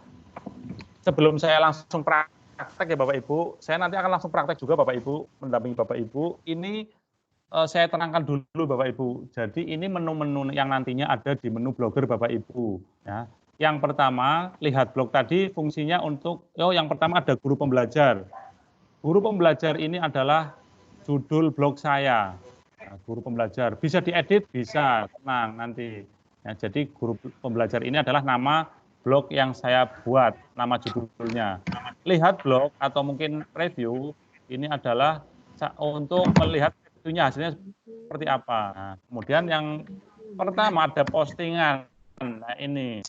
sebelum saya langsung praktek ya Bapak Ibu, saya nanti akan langsung praktek juga Bapak Ibu, mendampingi Bapak Ibu. Ini saya terangkan dulu Bapak Ibu. Jadi ini menu-menu yang nantinya ada di menu blogger Bapak Ibu. Ya. Yang pertama, lihat blog tadi fungsinya untuk, yang pertama ada guru pembelajar. Guru pembelajar ini adalah judul blog saya. Nah, guru pembelajar bisa diedit, bisa, tenang nanti. Ya, jadi guru pembelajar ini adalah nama blog yang saya buat, nama judulnya. Lihat blog atau mungkin review ini adalah untuk melihat reviewnya hasilnya seperti apa. Nah, kemudian yang pertama ada postingan. Nah ini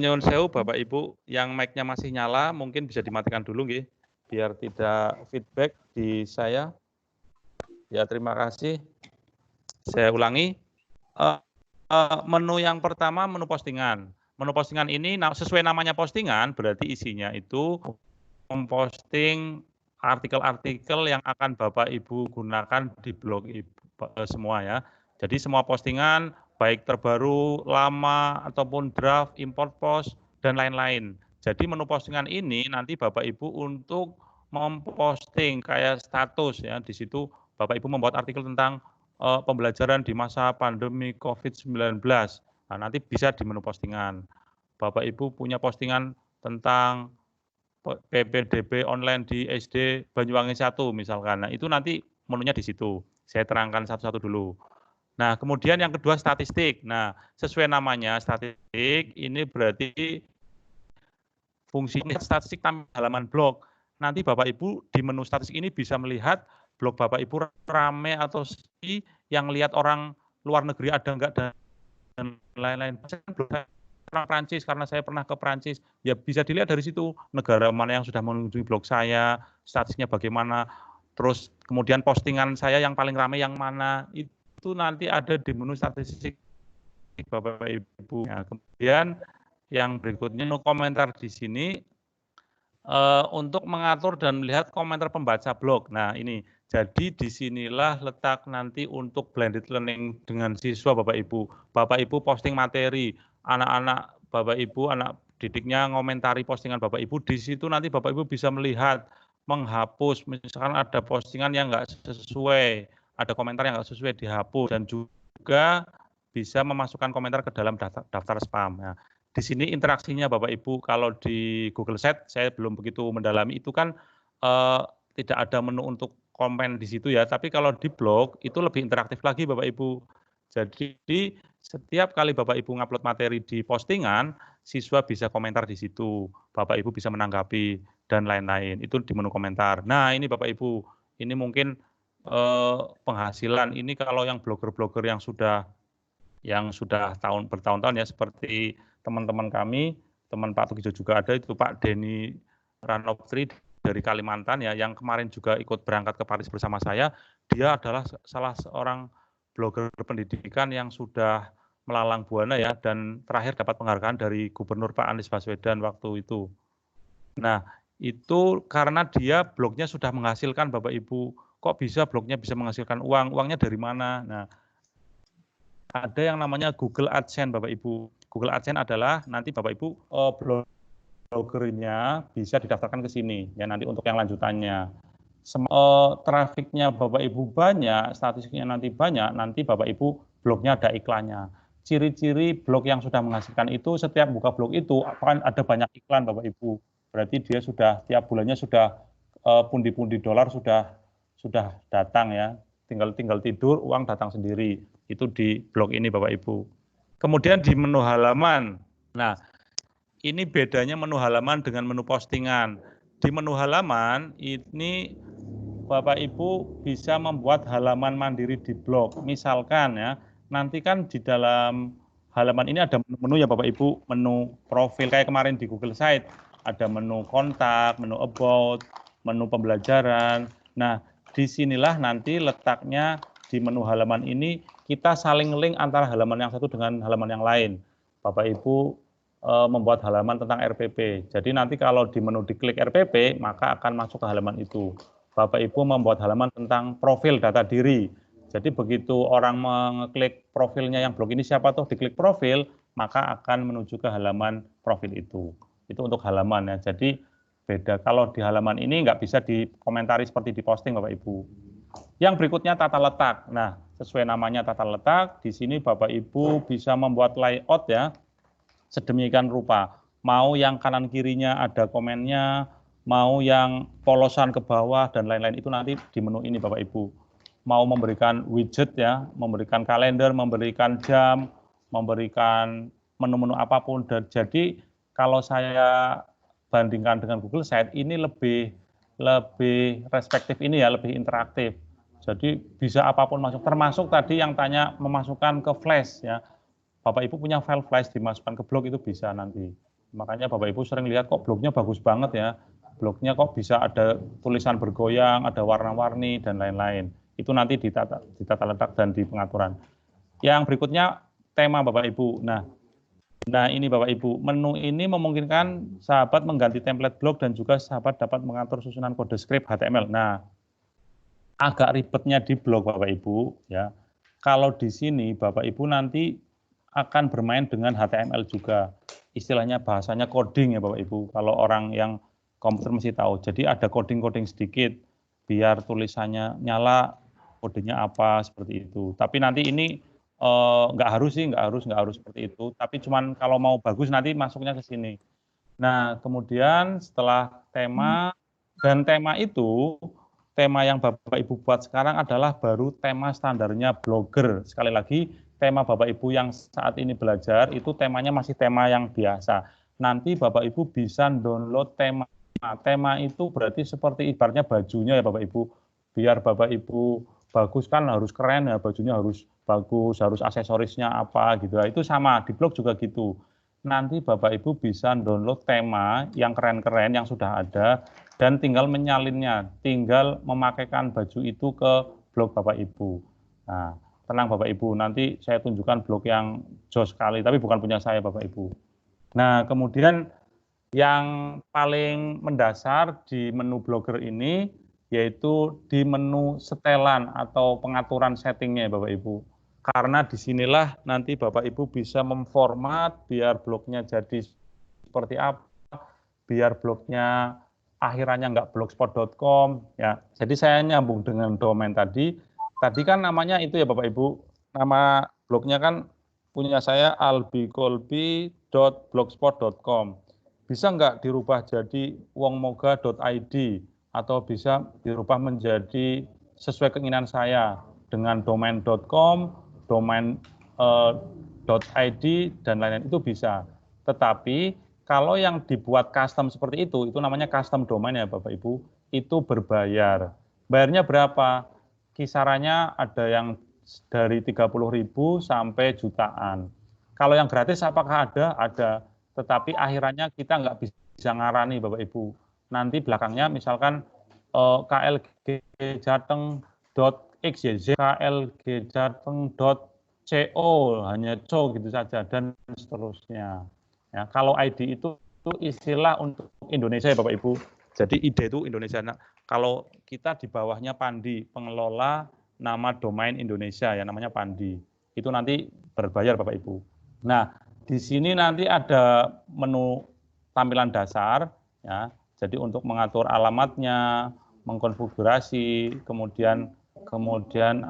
nyuwun sewu Bapak Ibu yang mic-nya masih nyala mungkin bisa dimatikan dulu nggih biar tidak feedback di saya. Ya, terima kasih. Saya ulangi. Menu yang pertama menu postingan. Menu postingan ini sesuai namanya postingan berarti isinya itu memposting artikel-artikel yang akan Bapak Ibu gunakan di blog semua ya. Jadi semua postingan baik terbaru, lama ataupun draft, import post dan lain-lain. Jadi menu postingan ini nanti Bapak Ibu untuk memposting kayak status ya, di situ Bapak Ibu membuat artikel tentang pembelajaran di masa pandemi COVID-19. Nah, nanti bisa di menu postingan. Bapak Ibu punya postingan tentang PPDB online di SD Banyuwangi 1 misalkan. Nah, itu nanti menunya di situ. Saya terangkan satu-satu dulu. Nah, kemudian yang kedua statistik. Nah, sesuai namanya statistik, ini berarti fungsinya statistik tampil halaman blog. Nanti Bapak Ibu di menu statistik ini bisa melihat blog Bapak Ibu rame atau sepi, yang lihat orang luar negeri ada enggak dan lain-lain. Blog orang Prancis karena saya pernah ke Prancis, ya bisa dilihat dari situ negara mana yang sudah mengunjungi blog saya, statusnya bagaimana, terus kemudian postingan saya yang paling ramai yang mana, itu nanti ada di menu statistik Bapak Ibu. Nah, kemudian yang berikutnya menu komentar di sini untuk mengatur dan melihat komentar pembaca blog. Nah, ini jadi disinilah letak nanti untuk blended learning dengan siswa Bapak Ibu. Bapak Ibu posting materi, anak-anak Bapak Ibu, anak didiknya ngomentari postingan Bapak Ibu, di situ nanti Bapak Ibu bisa melihat, menghapus, misalkan ada postingan yang nggak sesuai, ada komentar yang nggak sesuai dihapus, dan juga bisa memasukkan komentar ke dalam daftar spam. Nah, di sini interaksinya Bapak Ibu, kalau di Google Sheet saya belum begitu mendalami, itu kan tidak ada menu untuk komen di situ ya, tapi kalau di blog itu lebih interaktif lagi Bapak Ibu. Jadi setiap kali Bapak Ibu ngupload materi di postingan, siswa bisa komentar di situ, Bapak Ibu bisa menanggapi dan lain-lain. Itu di menu komentar. Nah, ini Bapak Ibu, ini mungkin penghasilan ini kalau yang blogger-blogger yang sudah bertahun-tahun ya, seperti teman-teman kami, teman Pak Tugijo juga ada, itu Pak Denny Ranoptri dari Kalimantan ya, yang kemarin juga ikut berangkat ke Paris bersama saya. Dia adalah salah seorang blogger pendidikan yang sudah melalang buana ya, dan terakhir dapat penghargaan dari Gubernur Pak Anies Baswedan waktu itu. Nah, itu karena dia blognya sudah menghasilkan Bapak Ibu. Kok bisa blognya bisa menghasilkan uang? Uangnya dari mana? Nah, ada yang namanya Google AdSense Bapak Ibu. Google AdSense adalah nanti Bapak Ibu blogernya bisa didaftarkan ke sini ya, nanti untuk yang lanjutannya. Trafiknya Bapak Ibu banyak, statistiknya nanti banyak, nanti Bapak Ibu blognya ada iklannya. Ciri-ciri blog yang sudah menghasilkan itu, setiap buka blog itu akan ada banyak iklan Bapak Ibu. Berarti dia sudah tiap bulannya sudah pundi-pundi dolar sudah datang ya. Tinggal tidur, uang datang sendiri. Itu di blog ini Bapak Ibu. Kemudian di menu halaman. Nah, ini bedanya menu halaman dengan menu postingan. Di menu halaman ini Bapak Ibu bisa membuat halaman mandiri di blog. Misalkan ya, nanti kan di dalam halaman ini ada menu ya Bapak Ibu, menu profil kayak kemarin di Google Site, ada menu kontak, menu about, menu pembelajaran. Nah, disinilah nanti letaknya di menu halaman ini kita saling link antara halaman yang satu dengan halaman yang lain. Bapak Ibu membuat halaman tentang RPP. Jadi nanti kalau di menu diklik RPP, maka akan masuk ke halaman itu. Bapak Ibu membuat halaman tentang profil data diri. Jadi begitu orang mengeklik profilnya yang blog ini siapa tuh, diklik profil, maka akan menuju ke halaman profil itu. Itu untuk halaman ya. Jadi beda. Kalau di halaman ini nggak bisa dikomentari seperti di posting Bapak Ibu. Yang berikutnya tata letak. Nah, sesuai namanya tata letak, di sini Bapak Ibu bisa membuat layout ya, sedemikian rupa. Mau yang kanan kirinya ada komennya, mau yang polosan ke bawah dan lain-lain, itu nanti di menu ini Bapak Ibu. mau memberikan widget ya, memberikan kalender, memberikan jam, memberikan menu-menu apapun. Dan jadi kalau saya bandingkan dengan Google Site ini lebih respektif ini ya, lebih interaktif. Jadi bisa apapun masuk, termasuk tadi yang tanya memasukkan ke flash ya. Bapak Ibu punya file flash dimasukkan ke blog itu bisa nanti. Makanya Bapak Ibu sering lihat kok blognya bagus banget ya. Blognya kok bisa ada tulisan bergoyang, ada warna-warni dan lain-lain. Itu nanti ditata letak dan di pengaturan. Yang berikutnya tema Bapak Ibu. Nah ini Bapak Ibu, menu ini memungkinkan sahabat mengganti template blog dan juga sahabat dapat mengatur susunan kode script HTML. Nah, agak ribetnya di blog Bapak Ibu ya. Kalau di sini Bapak Ibu nanti akan bermain dengan HTML juga. Istilahnya bahasanya coding ya Bapak Ibu. Kalau orang yang komputer mesti tahu. Jadi ada coding-coding sedikit biar tulisannya nyala, kodenya apa seperti itu. Tapi nanti ini nggak harus seperti itu. Tapi cuman kalau mau bagus nanti masuknya ke sini. Nah, kemudian setelah tema dan tema itu, tema yang Bapak Ibu buat sekarang adalah baru tema standarnya Blogger. Sekali lagi, tema Bapak Ibu yang saat ini belajar itu temanya masih tema yang biasa. Nanti Bapak Ibu bisa download tema. Tema itu berarti seperti ibaratnya bajunya ya Bapak Ibu. Biar Bapak Ibu bagus kan harus keren ya, bajunya harus bagus, harus aksesorisnya apa gitu. Itu sama, di blog juga gitu. Nanti Bapak Ibu bisa download tema yang keren-keren yang sudah ada dan tinggal menyalinnya, tinggal memakaikan baju itu ke blog Bapak Ibu. Nah, tenang Bapak Ibu, nanti saya tunjukkan blog yang jos sekali, tapi bukan punya saya Bapak Ibu. Nah, kemudian yang paling mendasar di menu Blogger ini yaitu di menu setelan atau pengaturan settingnya Bapak Ibu. Karena disinilah nanti Bapak Ibu bisa memformat biar blognya jadi seperti apa, biar blognya akhirannya nggak blogspot.com ya. Jadi saya nyambung dengan domain tadi. Tadi kan namanya itu ya Bapak Ibu, nama blognya kan punya saya albikolbi.blogspot.com. Bisa nggak dirubah jadi wongmoga.id atau bisa dirubah menjadi sesuai keinginan saya dengan domain.com, domain.id dan lain-lain itu bisa. Tetapi kalau yang dibuat custom seperti itu namanya custom domain ya Bapak Ibu, itu berbayar. Bayarnya berapa? Kisarannya ada yang dari 30.000 sampai jutaan. Kalau yang gratis apakah ada? Ada. Tetapi akhirannya kita nggak bisa ngarani Bapak Ibu. Nanti belakangnya misalkan klgjateng.xyz, klgjateng.co, hanya co gitu saja, dan seterusnya. Ya, kalau ID itu istilah untuk Indonesia ya Bapak Ibu. Jadi ID itu Indonesia. Nah, kalau kita di bawahnya Pandi, pengelola nama domain Indonesia ya, namanya Pandi. Itu nanti berbayar Bapak Ibu. Nah, di sini nanti ada menu tampilan dasar ya. Jadi untuk mengatur alamatnya, mengkonfigurasi, kemudian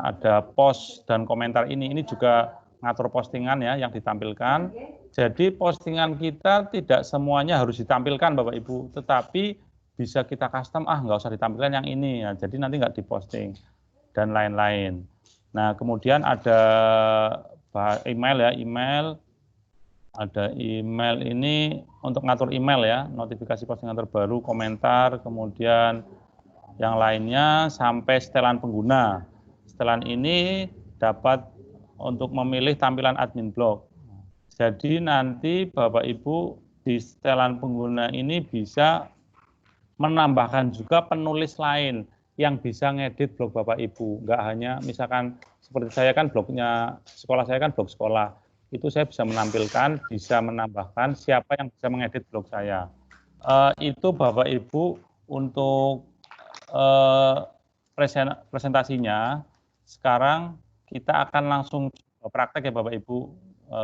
ada post dan komentar ini juga ngatur postingan ya yang ditampilkan. Jadi postingan kita tidak semuanya harus ditampilkan Bapak Ibu, tetapi bisa kita custom, nggak usah ditampilkan yang ini ya. Jadi nanti nggak diposting dan lain-lain. Nah, kemudian ada email ya, ada email ini untuk ngatur email ya, notifikasi postingan terbaru, komentar, kemudian yang lainnya sampai setelan pengguna. Setelan ini dapat untuk memilih tampilan admin blog. Jadi nanti Bapak Ibu di setelan pengguna ini bisa menambahkan juga penulis lain yang bisa ngedit blog Bapak Ibu. Nggak hanya misalkan seperti saya kan blognya sekolah saya kan blog sekolah. Itu saya bisa menampilkan, bisa menambahkan siapa yang bisa mengedit blog saya. Itu Bapak Ibu untuk presentasinya. Sekarang kita akan langsung praktek ya Bapak Ibu.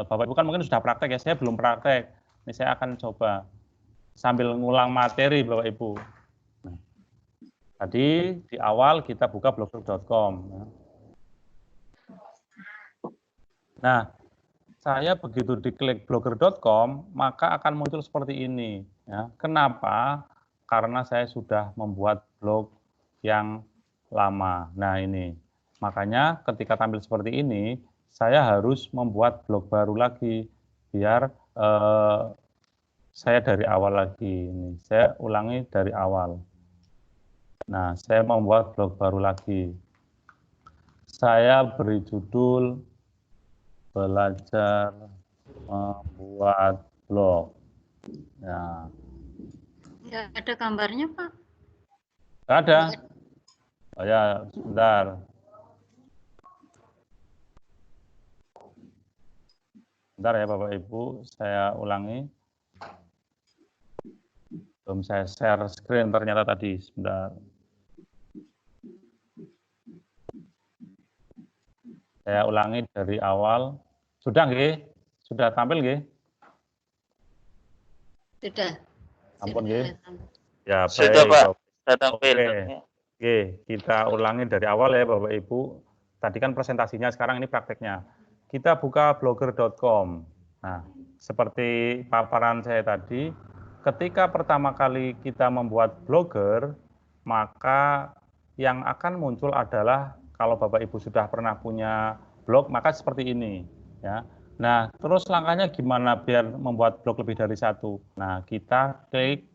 Bapak Ibu kan mungkin sudah praktek ya, saya belum praktek. Ini saya akan coba sambil ngulang materi Bapak Ibu. Tadi di awal kita buka blogger.com. Nah, saya begitu diklik blogger.com, maka akan muncul seperti ini. Ya. Kenapa? Karena saya sudah membuat blog yang lama. Nah ini, Makanya ketika tampil seperti ini, saya harus membuat blog baru lagi biar saya dari awal lagi. Ini saya ulangi dari awal. Nah, saya membuat blog baru lagi. Saya beri judul belajar membuat blog. Nah, ya ada gambarnya, Pak. nggak ada. Oh ya, sebentar. Bentar ya Bapak Ibu, saya ulangi. Belum saya share screen ternyata tadi, sebentar. Saya ulangi dari awal. Sudah nggih? Sudah tampil nggih? Sudah. Ampun nggih. Ya, baik. Sudah Pak, sudah tampil. Oke, kita ulangi dari awal ya Bapak Ibu. Tadi kan presentasinya, sekarang ini prakteknya. Kita buka blogger.com. Nah, seperti paparan saya tadi, ketika pertama kali kita membuat blogger, maka yang akan muncul adalah kalau Bapak Ibu sudah pernah punya blog, maka seperti ini. Ya. Nah, terus langkahnya gimana biar membuat blog lebih dari satu? Nah, kita klik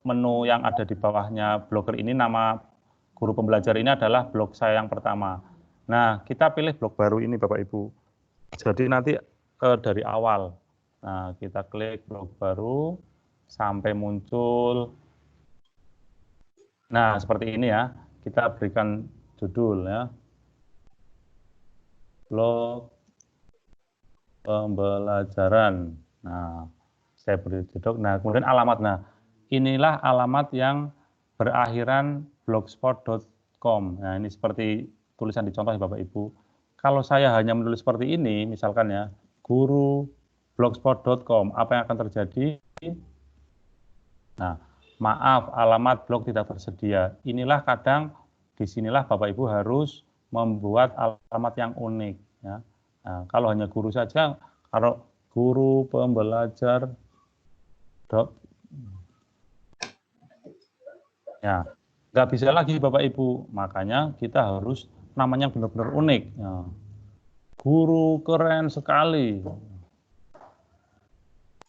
menu yang ada di bawahnya blogger ini, nama guru pembelajar ini adalah blog saya yang pertama. Nah, kita pilih blog baru ini Bapak Ibu. Jadi nanti dari awal. Nah, kita klik blog baru sampai muncul. Nah, seperti ini ya. Kita berikan judul ya. Blog pembelajaran. Nah, saya beri judul. Nah, kemudian alamat. Nah, inilah alamat yang berakhiran blogspot.com. Nah, ini seperti tulisan di contoh ya Bapak Ibu. Kalau saya hanya menulis seperti ini, misalkan ya, guru blogspot.com, apa yang akan terjadi? Nah, maaf, alamat blog tidak tersedia. Inilah kadang, disinilah Bapak Ibu harus membuat alamat yang unik. Ya. Nah, kalau hanya guru saja, kalau guru pembelajar ya, nggak bisa lagi Bapak Ibu. Makanya kita harus namanya benar-benar unik. Ya. Guru keren sekali.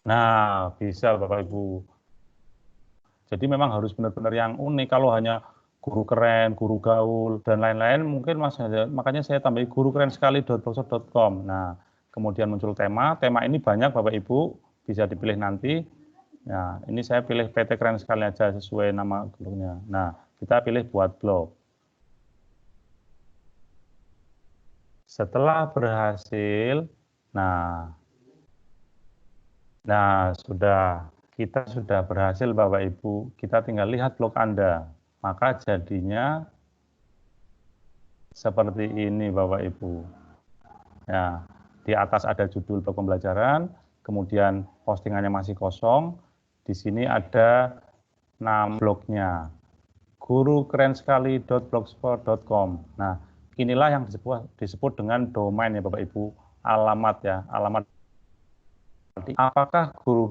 Nah, bisa Bapak Ibu. Jadi memang harus benar-benar yang unik. Kalau hanya guru keren, guru gaul, dan lain-lain, mungkin makanya saya tambahin guru keren sekali.blogspot.com. Nah, kemudian muncul tema. Tema ini banyak Bapak Ibu, bisa dipilih nanti. Nah, ini saya pilih PT keren sekali aja sesuai nama gurunya. Nah, kita pilih buat blog. Setelah berhasil, nah kita sudah berhasil Bapak Ibu, kita tinggal lihat blog Anda. Maka jadinya seperti ini Bapak Ibu. Ya, di atas ada judul blog pembelajaran, kemudian postingannya masih kosong. Di sini ada nama blognya, gurukerensekali.blogspot.com. Nah, inilah yang disebut dengan domain ya Bapak Ibu, alamat ya, alamat. Apakah guru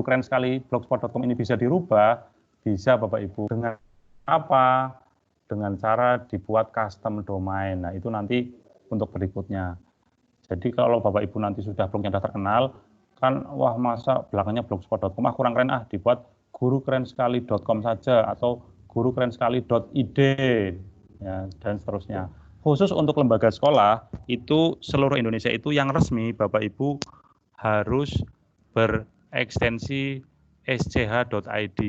keren sekali blogspot.com ini bisa dirubah? Bisa Bapak Ibu. Dengan apa? Dengan cara dibuat custom domain. Nah, itu nanti untuk berikutnya. Jadi kalau Bapak Ibu nanti sudah blognya sudah terkenal, kan wah masa belakangnya blogspot.com kurang keren, dibuat gurukerensekali.com saja atau gurukerensekali.id ya, dan seterusnya. Khusus untuk lembaga sekolah itu seluruh Indonesia itu yang resmi Bapak Ibu harus berekstensi sch.id.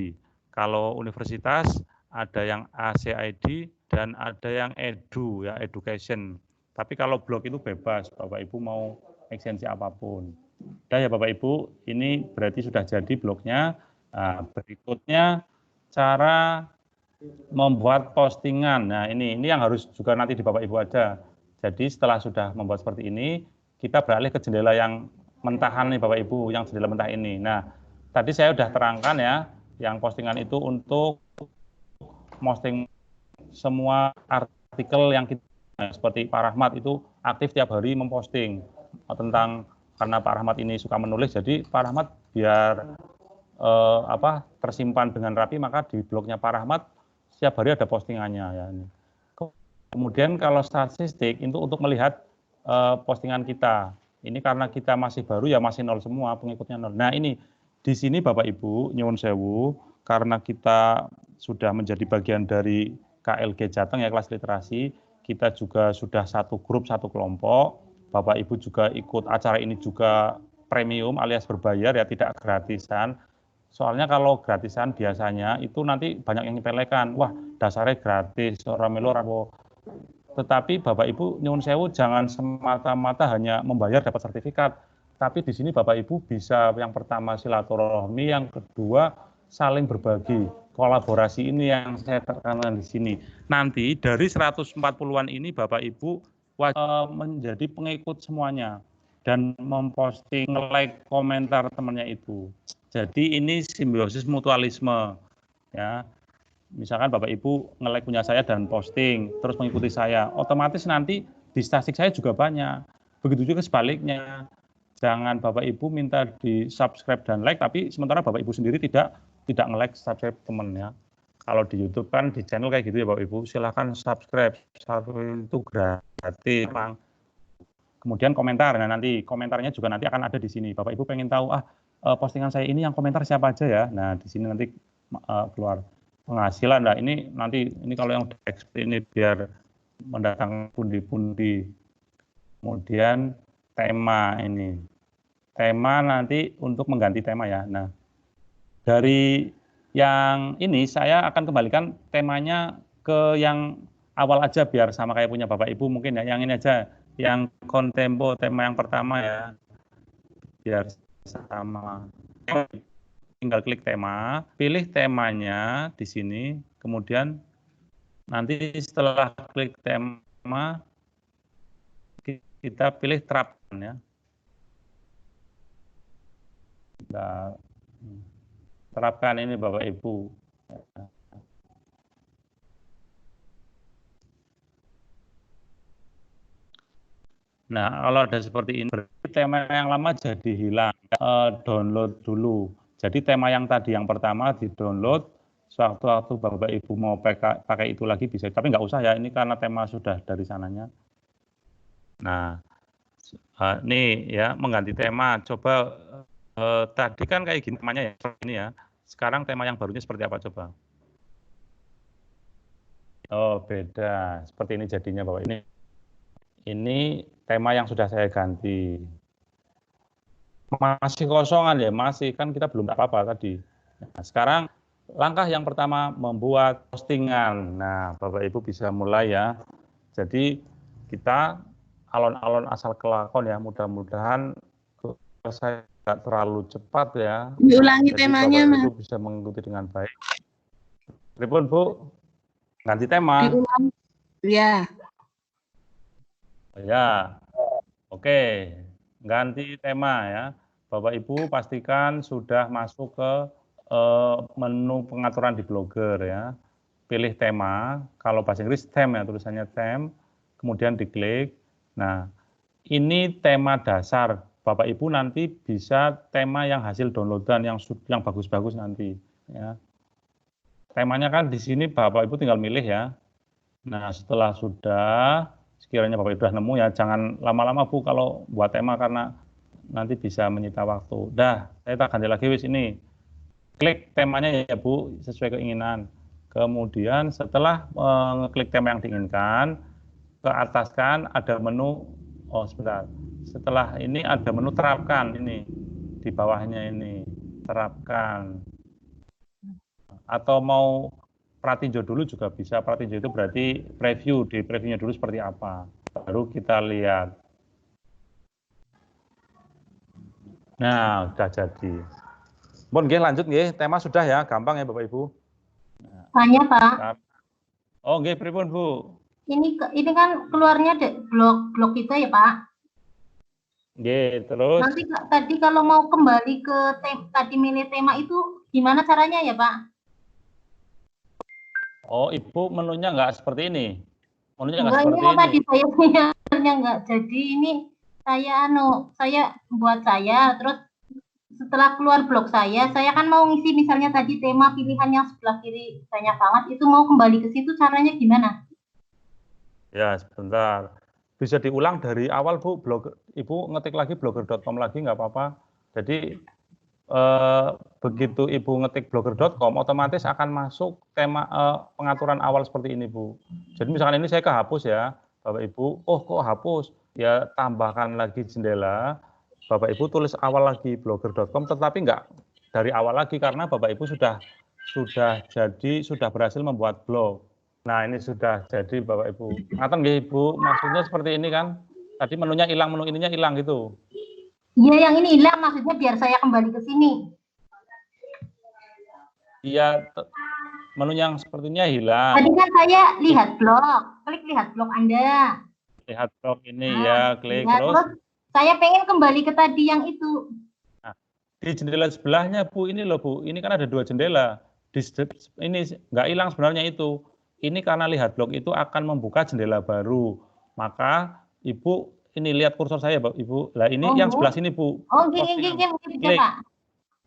Kalau universitas ada yang ACID dan ada yang edu ya, education. Tapi kalau blog itu bebas, Bapak Ibu mau ekstensi apapun. Udah ya Bapak Ibu, ini berarti sudah jadi blognya. Nah, berikutnya cara membuat postingan. Nah, ini yang harus juga nanti di Bapak Ibu ada. Jadi setelah sudah membuat seperti ini, kita beralih ke jendela yang mentahan nih Bapak Ibu, yang jendela mentah ini. Nah, tadi saya sudah terangkan ya, yang postingan itu untuk posting semua artikel yang kita, seperti Pak Rahmat itu aktif tiap hari memposting tentang, karena Pak Rahmat ini suka menulis, jadi Pak Rahmat biar tersimpan dengan rapi, maka di blognya Pak Rahmat setiap hari ada postingannya ya. Kemudian kalau statistik itu untuk melihat postingan kita. Ini karena kita masih baru ya masih 0 semua, pengikutnya 0. Nah ini di sini Bapak Ibu nyuwun sewu, karena kita sudah menjadi bagian dari KLG Jateng ya kelas literasi, kita juga sudah satu grup, satu kelompok. Bapak Ibu juga ikut acara ini juga premium alias berbayar ya, tidak gratisan. Soalnya kalau gratisan biasanya itu nanti banyak yang nyepelekan, wah dasarnya gratis, orang melu apa. Tetapi Bapak Ibu nyuwun sewu jangan semata-mata hanya membayar dapat sertifikat. Tapi di sini Bapak Ibu bisa yang pertama silaturahmi, yang kedua saling berbagi. Kolaborasi ini yang saya tekankan di sini. Nanti dari 140-an ini Bapak Ibu wajib menjadi pengikut semuanya dan memposting, nge-like, komentar temannya itu. Jadi ini simbiosis mutualisme ya. Misalkan Bapak Ibu nge-like punya saya dan posting, terus mengikuti saya, otomatis nanti di statistik saya juga banyak. Begitu juga sebaliknya. Jangan Bapak Ibu minta di subscribe dan like, tapi sementara Bapak Ibu sendiri tidak nge-like, subscribe teman ya. Kalau di YouTube kan di channel kayak gitu ya Bapak Ibu, silahkan subscribe itu gratis. Kemudian komentar, nah nanti komentarnya juga nanti akan ada di sini. Bapak Ibu pengen tahu postingan saya ini yang komentar siapa aja ya. Nah di sini nanti keluar penghasilan. Nah ini nanti ini kalau yang ini biar mendatangkan pundi-pundi. Kemudian tema ini, tema nanti untuk mengganti tema ya. Nah dari yang ini saya akan kembalikan temanya ke yang awal aja biar sama kayak punya Bapak Ibu mungkin ya. Yang ini aja, yang kontempo tema yang pertama ya, biar sama. Tinggal klik tema, pilih temanya di sini, kemudian nanti setelah klik tema kita pilih terapkan ya. Nah, terapkan ini Bapak Ibu. Nah, kalau ada seperti ini, tema yang lama jadi hilang. Download dulu. Jadi tema yang tadi yang pertama di-download, sewaktu-waktu Bapak Ibu mau pakai itu lagi bisa, tapi nggak usah ya, ini karena tema sudah dari sananya. Nah, nih ya, mengganti tema, coba tadi kan kayak gini temanya ya, ini ya. Sekarang tema yang barunya seperti apa coba? Oh, beda. Seperti ini jadinya Bapak. Ini tema yang sudah saya ganti. Masih kosongan ya, masih kan kita belum apa-apa tadi. Nah, sekarang langkah yang pertama membuat postingan. Nah, Bapak Ibu bisa mulai ya. Jadi kita alon-alon asal kelakon ya, mudah-mudahan saya tidak terlalu cepat ya. Diulangi jadi temanya, Bapak Mas. Ibu bisa mengikuti dengan baik. Pripun Bu? Ganti tema. Diulang. Ya. Ya. Oke. Ganti tema ya. Bapak Ibu pastikan sudah masuk ke menu pengaturan di Blogger ya. Pilih tema, kalau bahasa Inggris theme ya, tulisannya theme, kemudian diklik. Nah, ini tema dasar. Bapak Ibu nanti bisa tema yang hasil downloadan yang bagus-bagus nanti ya. Temanya kan di sini Bapak Ibu tinggal milih ya. Nah, setelah sudah sekiranya Bapak Ibu sudah nemu ya, jangan lama-lama Bu kalau buat tema karena nanti bisa menyita waktu. Dah, saya tak ganti lagi wis ini. Klik temanya ya Bu, sesuai keinginan. Kemudian setelah ngeklik tema yang diinginkan, ke atas kan ada menu, oh sebentar. Setelah ini ada menu terapkan ini. Di bawahnya ini, terapkan. Atau mau pratinjau dulu juga bisa. Pratinjau itu berarti preview, di previewnya dulu seperti apa. Baru kita lihat. Nah, sudah jadi. Mohon nggih lanjut nggih, tema sudah ya, gampang ya Bapak Ibu. Tanya Pak. Oh nggih, pripun Bu? Ini kan keluarnya blog kita ya Pak. Nggih, terus. Nanti tadi kalau mau kembali ke tadi milih tema itu gimana caranya ya Pak? Oh, Ibu menunya nggak seperti ini? Menunya nggak seperti ini. Tadi saya punya nggak jadi ini. Saya buat saya, terus setelah keluar blog saya kan mau ngisi misalnya tadi tema pilihan yang sebelah kiri banyak banget, itu mau kembali ke situ caranya gimana? Ya, sebentar. Bisa diulang dari awal, Bu. Ibu ngetik lagi blogger.com lagi, nggak apa-apa. Jadi, begitu Ibu ngetik blogger.com, otomatis akan masuk tema pengaturan awal seperti ini, Bu. Jadi misalkan ini saya kehapus ya, Bapak Ibu. Oh, kok hapus? Ya, tambahkan lagi jendela. Bapak Ibu tulis awal lagi blogger.com, tetapi nggak dari awal lagi karena Bapak Ibu sudah berhasil membuat blog. Nah, ini sudah jadi Bapak Ibu. Ngaten nggih Ibu, maksudnya seperti ini kan? Tadi menunya hilang, menu ininya hilang gitu. Iya, yang ini hilang, maksudnya biar saya kembali ke sini. Iya, menu yang sepertinya hilang. Tadi kan saya lihat blog, klik lihat blog Anda. Lihat blog ini ya, klik ya, terus saya pengen kembali ke tadi yang itu. Nah, di jendela sebelahnya Bu, ini loh Bu, ini kan ada 2 jendela. Ini nggak hilang sebenarnya itu. Ini karena lihat blog itu akan membuka jendela baru. Maka Ibu ini lihat kursor saya, Ibu. Lah ini yang sebelah sini, Bu. Oh, gini bisa, Pak.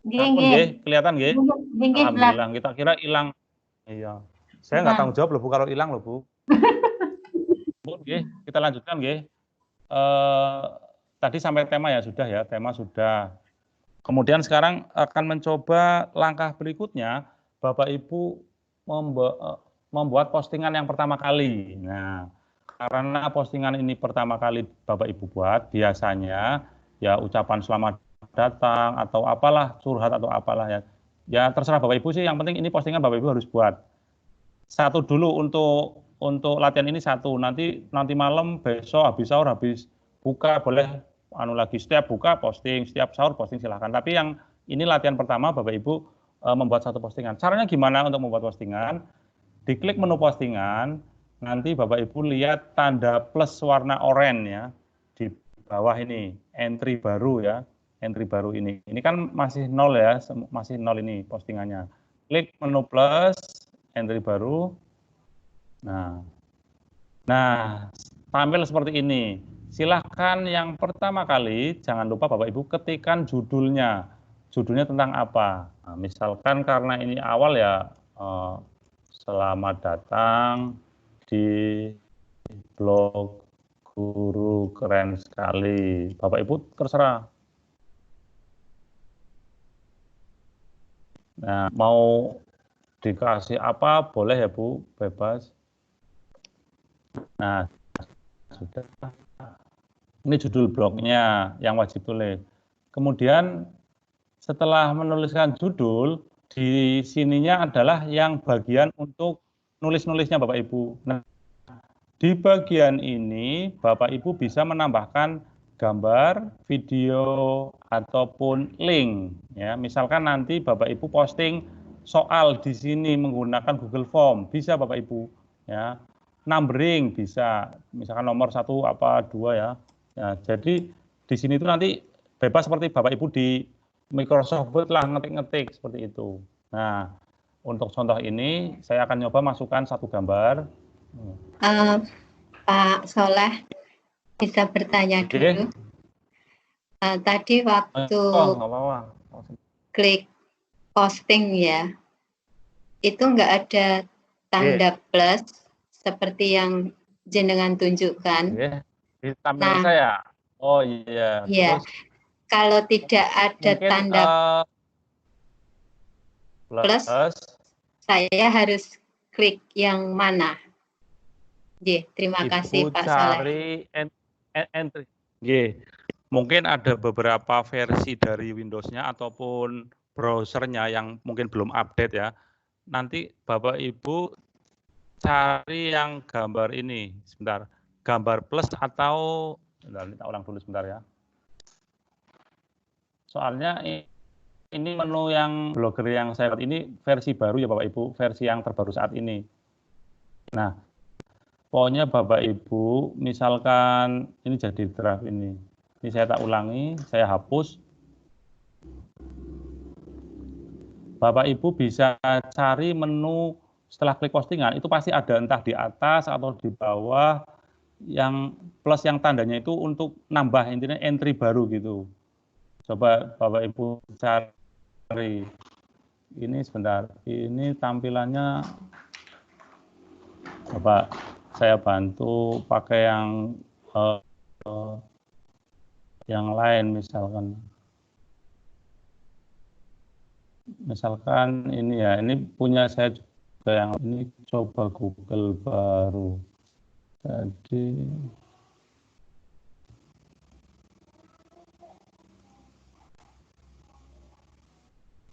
Gini. Kelihatan nggih? Alhamdulillah, kita kira hilang. Iya. Saya nggak tanggung jawab loh, Bu, kalau hilang loh, Bu. Bu, nggih, kita lanjutkan nggih. Tadi sampai tema ya, tema sudah. Kemudian sekarang akan mencoba langkah berikutnya, Bapak Ibu membuat postingan yang pertama kali. Nah, karena postingan ini pertama kali Bapak Ibu buat, biasanya ya ucapan selamat datang atau apalah, curhat atau apalah ya. Ya terserah Bapak Ibu sih, yang penting ini postingan Bapak Ibu harus buat. Satu dulu untuk latihan ini satu, nanti malam, besok habis sahur, habis buka boleh lagi, setiap buka posting, setiap sahur posting silahkan. Tapi yang ini latihan pertama Bapak Ibu membuat satu postingan. Caranya gimana untuk membuat postingan? Diklik menu postingan, nanti Bapak Ibu lihat tanda plus warna oranye ya di bawah ini, entry baru ya, entry baru ini. Ini kan masih 0 ya, masih 0 ini postingannya. Klik menu plus, entry baru. Nah, tampil seperti ini. Silahkan yang pertama kali, jangan lupa Bapak Ibu ketikkan judulnya. Judulnya tentang apa? Nah, misalkan karena ini awal ya, selamat datang di blog guru keren sekali. Bapak Ibu terserah. Nah, mau dikasih apa boleh ya Bu, bebas. Nah, sudah. Ini judul blognya yang wajib tulis. Kemudian setelah menuliskan judul, di sininya adalah yang bagian untuk nulis-nulisnya Bapak Ibu. Nah, di bagian ini Bapak Ibu bisa menambahkan gambar, video, ataupun link. Ya, misalkan nanti Bapak Ibu posting soal di sini menggunakan Google Form, bisa Bapak Ibu. Ya, numbering bisa, misalkan nomor 1 apa 2 ya. Ya, jadi di sini itu nanti bebas seperti Bapak Ibu di Microsoft Word lah, ngetik-ngetik seperti itu. Nah, untuk contoh ini saya akan nyoba masukkan satu gambar. Pak Soleh bisa bertanya dulu. Tadi waktu klik posting ya, itu nggak ada tanda plus seperti yang jenengan tunjukkan. Di tampilan saya. Oh iya. Iya. Kalau tidak ada mungkin, tanda plus, saya harus klik yang mana? Terima kasih Pak Saleh. Cari entry. Mungkin ada beberapa versi dari Windows-nya ataupun browser-nya yang mungkin belum update ya. Nanti Bapak Ibu cari yang gambar ini, sebentar. Gambar plus atau, sebentar, kita ulang dulu sebentar ya. Soalnya ini menu yang blogger yang saya buat ini versi baru ya Bapak Ibu, versi yang terbaru saat ini. Nah, pokoknya Bapak Ibu, misalkan ini jadi draft ini. Ini saya tak ulangi, saya hapus. Bapak Ibu bisa cari menu setelah klik postingan, itu pasti ada entah di atas atau di bawah, yang plus yang tandanya itu untuk nambah intinya entry baru gitu. Coba Bapak Ibu cari. Ini sebentar, ini tampilannya Bapak saya bantu pakai yang lain, misalkan ini ya, ini punya saya juga yang ini, coba Google baru. Jadi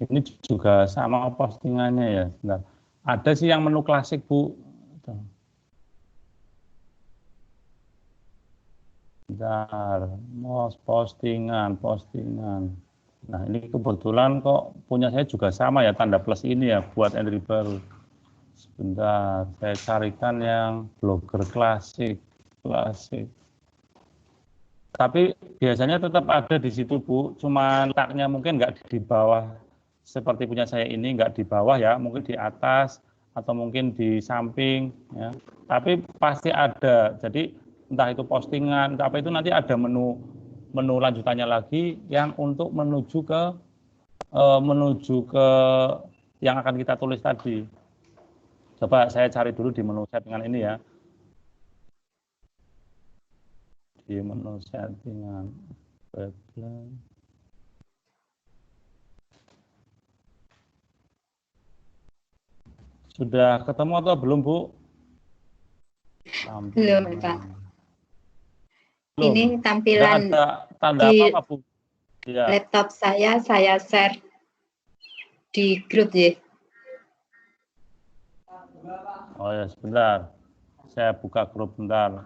ini juga sama postingannya ya. Bentar. Ada sih yang menu klasik, Bu. Bentar, postingan. Nah, ini kebetulan kok punya saya juga sama ya, tanda plus ini ya, buat entry baru. Sebentar, saya carikan yang blogger klasik. Tapi biasanya tetap ada di situ, Bu. Cuma letaknya mungkin nggak di bawah seperti punya saya ini, nggak di bawah ya, mungkin di atas atau mungkin di samping ya. Tapi pasti ada. Jadi entah itu postingan, entah apa itu, nanti ada menu lanjutannya lagi yang untuk menuju ke yang akan kita tulis tadi. Coba saya cari dulu di menu settingan ini ya. Di menu settingan webline. Sudah ketemu atau belum, Bu? Belum, Pak. Ini tampilan tanda di apa, Bu? Ya. Laptop saya share di grup ya. Oh ya, sebentar. Saya buka grup bentar.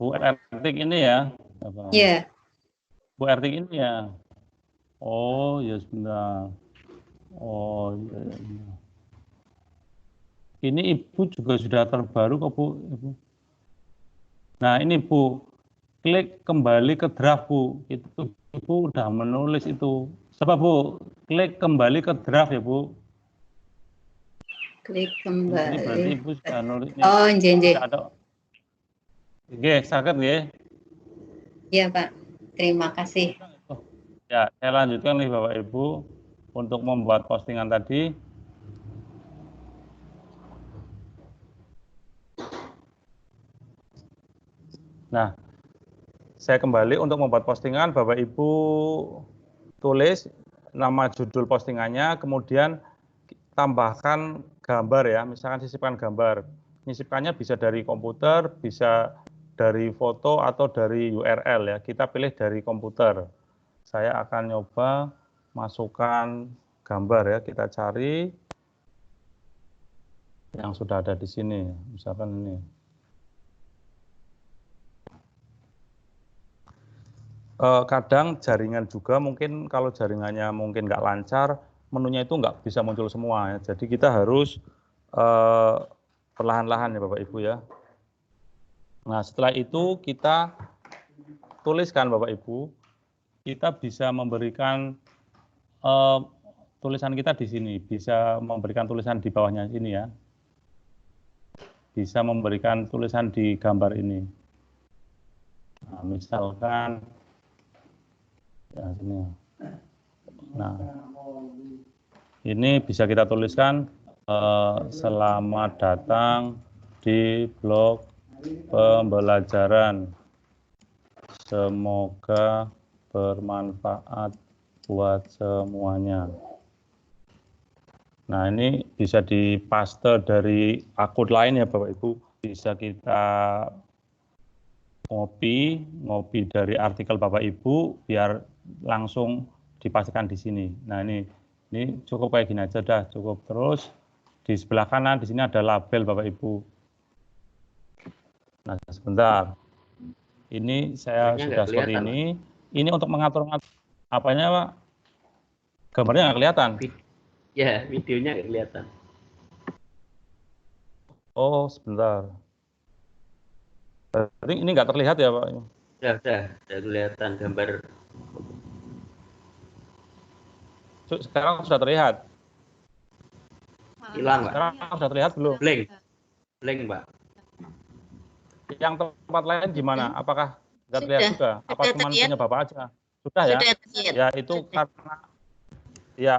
Bu Ertik ini ya? Iya. Yeah. Bu Ertik ini ya? Oh ya, sebentar. Oh iya. Ini Ibu juga sudah terbaru kok, Bu. Nah ini, Bu, klik kembali ke draft, Bu. Itu Ibu udah menulis itu. Coba, Bu, klik kembali ke draft ya, Bu. Klik kembali. Ini berarti Ibu sudah nulis. Oh, nje. Oke, sakit ya? Iya, Pak. Terima kasih. Ya, saya lanjutkan nih Bapak Ibu untuk membuat postingan tadi. Nah, saya kembali untuk membuat postingan, Bapak Ibu tulis nama judul postingannya, kemudian tambahkan gambar ya, misalkan sisipkan gambar. Menyisipkannya bisa dari komputer, bisa dari foto atau dari URL ya. Kita pilih dari komputer. Saya akan nyoba masukkan gambar ya, kita cari yang sudah ada di sini, misalkan ini. Kadang jaringan juga mungkin kalau jaringannya mungkin nggak lancar, menunya itu nggak bisa muncul semua ya. Jadi kita harus perlahan-lahan ya Bapak Ibu ya. Nah setelah itu kita tuliskan Bapak Ibu, kita bisa memberikan tulisan kita di sini, bisa memberikan tulisan di bawahnya sini ya. Bisa memberikan tulisan di gambar ini. Nah, misalkan ya, sini. Nah, ini bisa kita tuliskan selamat datang di blog pembelajaran. Semoga bermanfaat buat semuanya. Nah, ini bisa dipaste dari akun lain ya Bapak Ibu. Bisa kita ngopi dari artikel Bapak Ibu biar langsung dipastikan di sini. Nah, ini cukup kayak gini aja dah, cukup. Terus di sebelah kanan di sini ada label Bapak Ibu. Nah, sebentar. Ini saya sudah seperti ini. Ini untuk mengatur apanya, Pak? Gambarnya nggak kelihatan. Ya, videonya nggak kelihatan. Oh, sebentar. Berarti ini nggak terlihat ya, Pak? Sudah kelihatan gambar. Sekarang sudah terlihat. Hilang, Pak. Sekarang sudah terlihat belum? Blank, Pak. Yang tempat lain gimana? Apakah nggak terlihat juga? Apa cuma punya Bapak aja? Sudah ya? Ya itu karena ya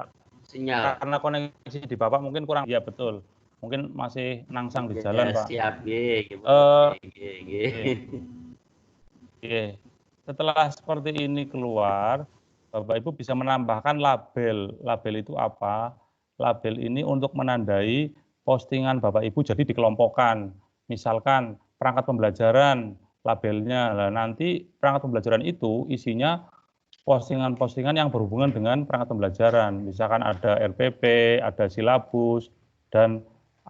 Sinyal. Karena koneksi di Bapak mungkin kurang. Ya betul. Mungkin masih nangsang di jalan, Pak. Siap, Setelah seperti ini keluar, Bapak Ibu bisa menambahkan label. Label itu apa? Label ini untuk menandai postingan Bapak Ibu jadi dikelompokkan. Misalkan perangkat pembelajaran, labelnya. Nah, nanti perangkat pembelajaran itu isinya postingan-postingan yang berhubungan dengan perangkat pembelajaran. Misalkan ada RPP, ada silabus, dan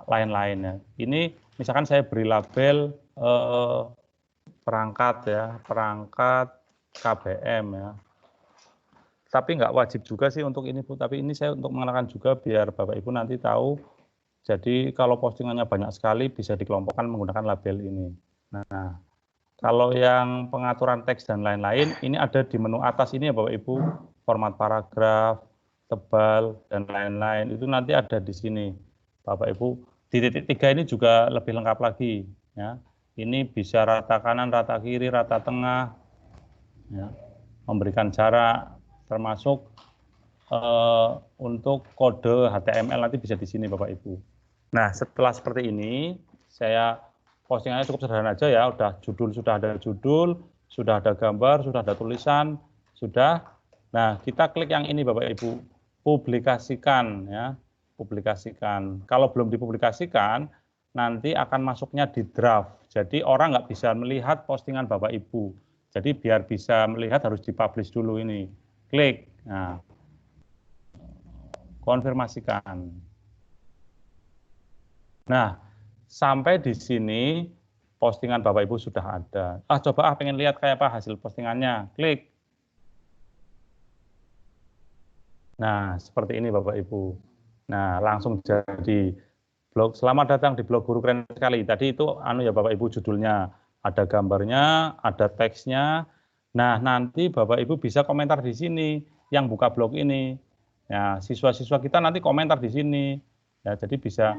lain-lainnya. Ini misalkan saya beri label perangkat ya, perangkat KBM ya. Tapi nggak wajib juga sih untuk ini Bu, tapi ini saya untuk mengenalkan juga biar Bapak Ibu nanti tahu. Jadi kalau postingannya banyak sekali bisa dikelompokkan menggunakan label ini. Nah, kalau yang pengaturan teks dan lain-lain, ini ada di menu atas ini ya Bapak Ibu, format paragraf, tebal, dan lain-lain. Itu nanti ada di sini. Bapak Ibu, di titik 3 ini juga lebih lengkap lagi. Ya. Ini bisa rata kanan, rata kiri, rata tengah, ya. Memberikan jarak, termasuk untuk kode HTML nanti bisa di sini Bapak Ibu. Nah, setelah seperti ini, saya postingannya cukup sederhana aja ya, sudah ada judul, sudah ada gambar, sudah ada tulisan, sudah. Nah, kita klik yang ini Bapak Ibu, publikasikan ya, publikasikan. Kalau belum dipublikasikan, nanti akan masuknya di draft. Jadi orang nggak bisa melihat postingan Bapak Ibu. Jadi biar bisa melihat harus dipublish dulu ini. Klik. Nah, konfirmasikan. Nah, sampai di sini postingan Bapak Ibu sudah ada. Coba pengen lihat kayak apa hasil postingannya. Klik. Nah, seperti ini Bapak Ibu. Nah, langsung jadi blog. Selamat datang di blog Guru Keren Sekali. Tadi itu ya Bapak Ibu judulnya. Ada gambarnya, ada teksnya. Nah, nanti Bapak Ibu bisa komentar di sini yang buka blog ini. Ya, siswa-siswa kita nanti komentar di sini. Ya, jadi bisa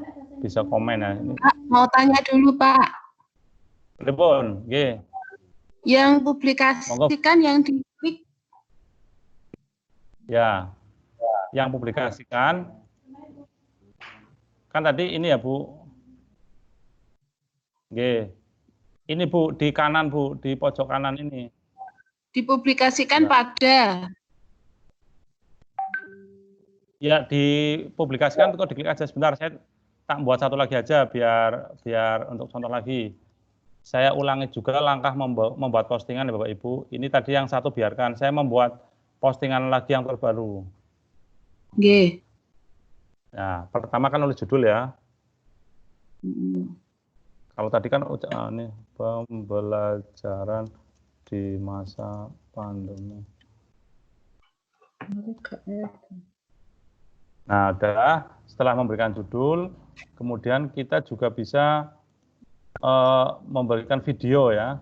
komen ya. Pak, mau tanya dulu, Pak. Telepon, nggih. Yang publikasikan yang diklik. Ya. Yang publikasikan kan tadi ini ya, Bu. Nggih. Ini Bu, di kanan Bu, di pojok kanan ini. Dipublikasikan pada. Ya, dipublikasikan kok diklik aja sebentar. Saya tak buat satu lagi aja biar untuk contoh lagi. Saya ulangi juga langkah membuat postingan ya Bapak Ibu. Ini tadi yang satu biarkan. Saya membuat postingan lagi yang terbaru. Oke. Nah, pertama kan nulis judul ya. Kalau tadi kan ini pembelajaran di masa pandemi. Nah, setelah memberikan judul, kemudian kita juga bisa memberikan video ya.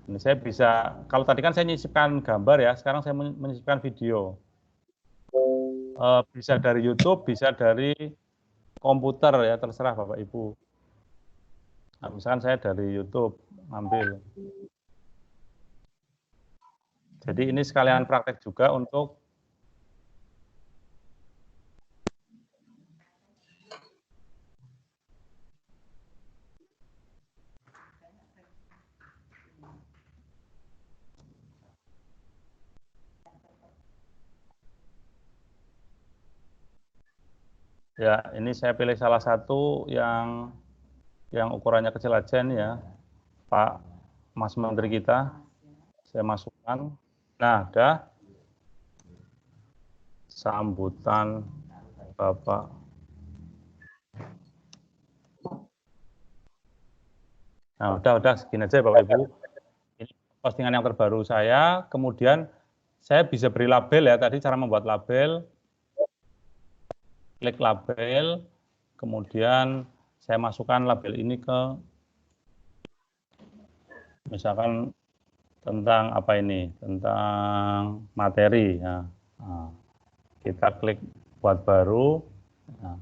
Ini saya bisa, kalau tadi kan saya menyisipkan gambar ya, sekarang saya menyisipkan video. Bisa dari YouTube, bisa dari komputer ya, terserah Bapak Ibu. Nah, misalkan saya dari YouTube ambil. Jadi ini sekalian praktek juga untuk ya, ini saya pilih salah satu yang ukurannya kecil aja nih ya, Pak Mas Menteri kita. Saya masukkan. Nah, ada sambutan Bapak. Nah, udah segini aja Bapak Ibu. Ini postingan yang terbaru saya. Kemudian saya bisa beri label ya, tadi cara membuat label. Klik label, kemudian saya masukkan label ini ke, misalkan tentang apa ini, tentang materi. Ya. Nah, kita klik buat baru. Nah.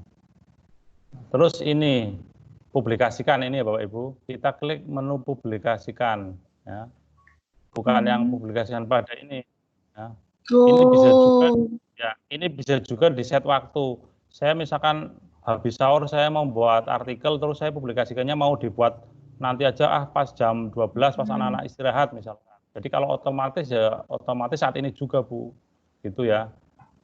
Terus ini, publikasikan ini ya Bapak Ibu, kita klik menu publikasikan. Ya. Bukan yang publikasikan pada ini. Ya. Ini bisa juga Ya, ini bisa juga di set waktu. Saya misalkan habis sahur saya mau buat artikel terus saya publikasikannya mau dibuat nanti aja pas jam 12 pas anak-anak istirahat misalkan. Jadi kalau otomatis ya otomatis saat ini juga Bu. Gitu ya.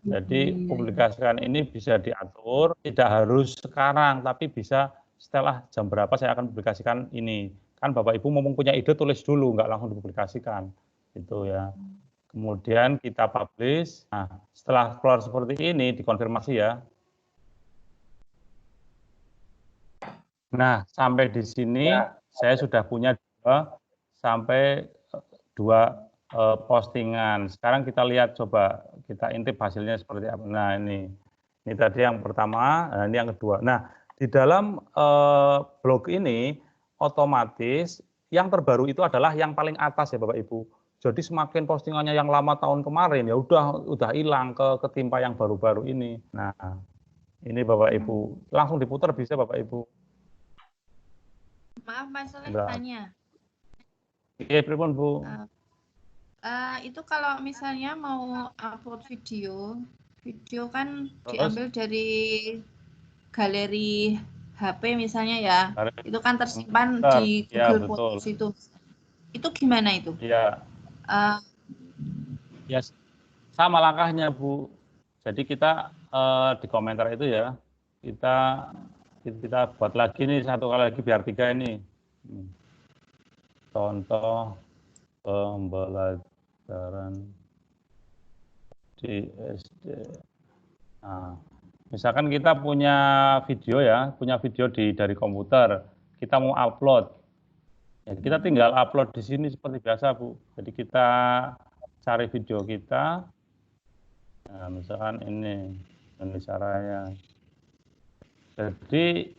Jadi publikasikan ini bisa diatur, tidak harus sekarang tapi bisa setelah jam berapa saya akan publikasikan ini. Kan Bapak Ibu mumpung punya ide tulis dulu, nggak langsung dipublikasikan. Gitu ya. Kemudian kita publish. Nah, setelah keluar seperti ini, dikonfirmasi ya. Nah, sampai di sini saya sudah punya 2 postingan. Sekarang kita lihat, coba kita intip hasilnya seperti apa. Nah, ini tadi yang pertama, ini yang kedua. Nah, di dalam blog ini, otomatis yang terbaru itu adalah yang paling atas ya Bapak Ibu. Jadi semakin postingannya yang lama tahun kemarin ya udah hilang ketimpa yang baru-baru ini. Nah, ini Bapak Ibu langsung diputar bisa Bapak Ibu. Maaf Mas Soleh tanya. Oke, pripun Bu? Itu kalau misalnya mau upload video kan diambil dari galeri HP misalnya ya. Itu kan tersimpan di Google Photos itu. Itu gimana itu? Iya. Ya sama langkahnya Bu. Jadi kita di komentar itu ya kita buat lagi nih satu kali lagi biar 3 ini. Contoh pembelajaran di SD. Nah, misalkan kita punya video ya, dari komputer, kita mau upload. Ya, kita tinggal upload di sini seperti biasa Bu. Jadi kita cari video kita, nah, misalkan ini caranya. Jadi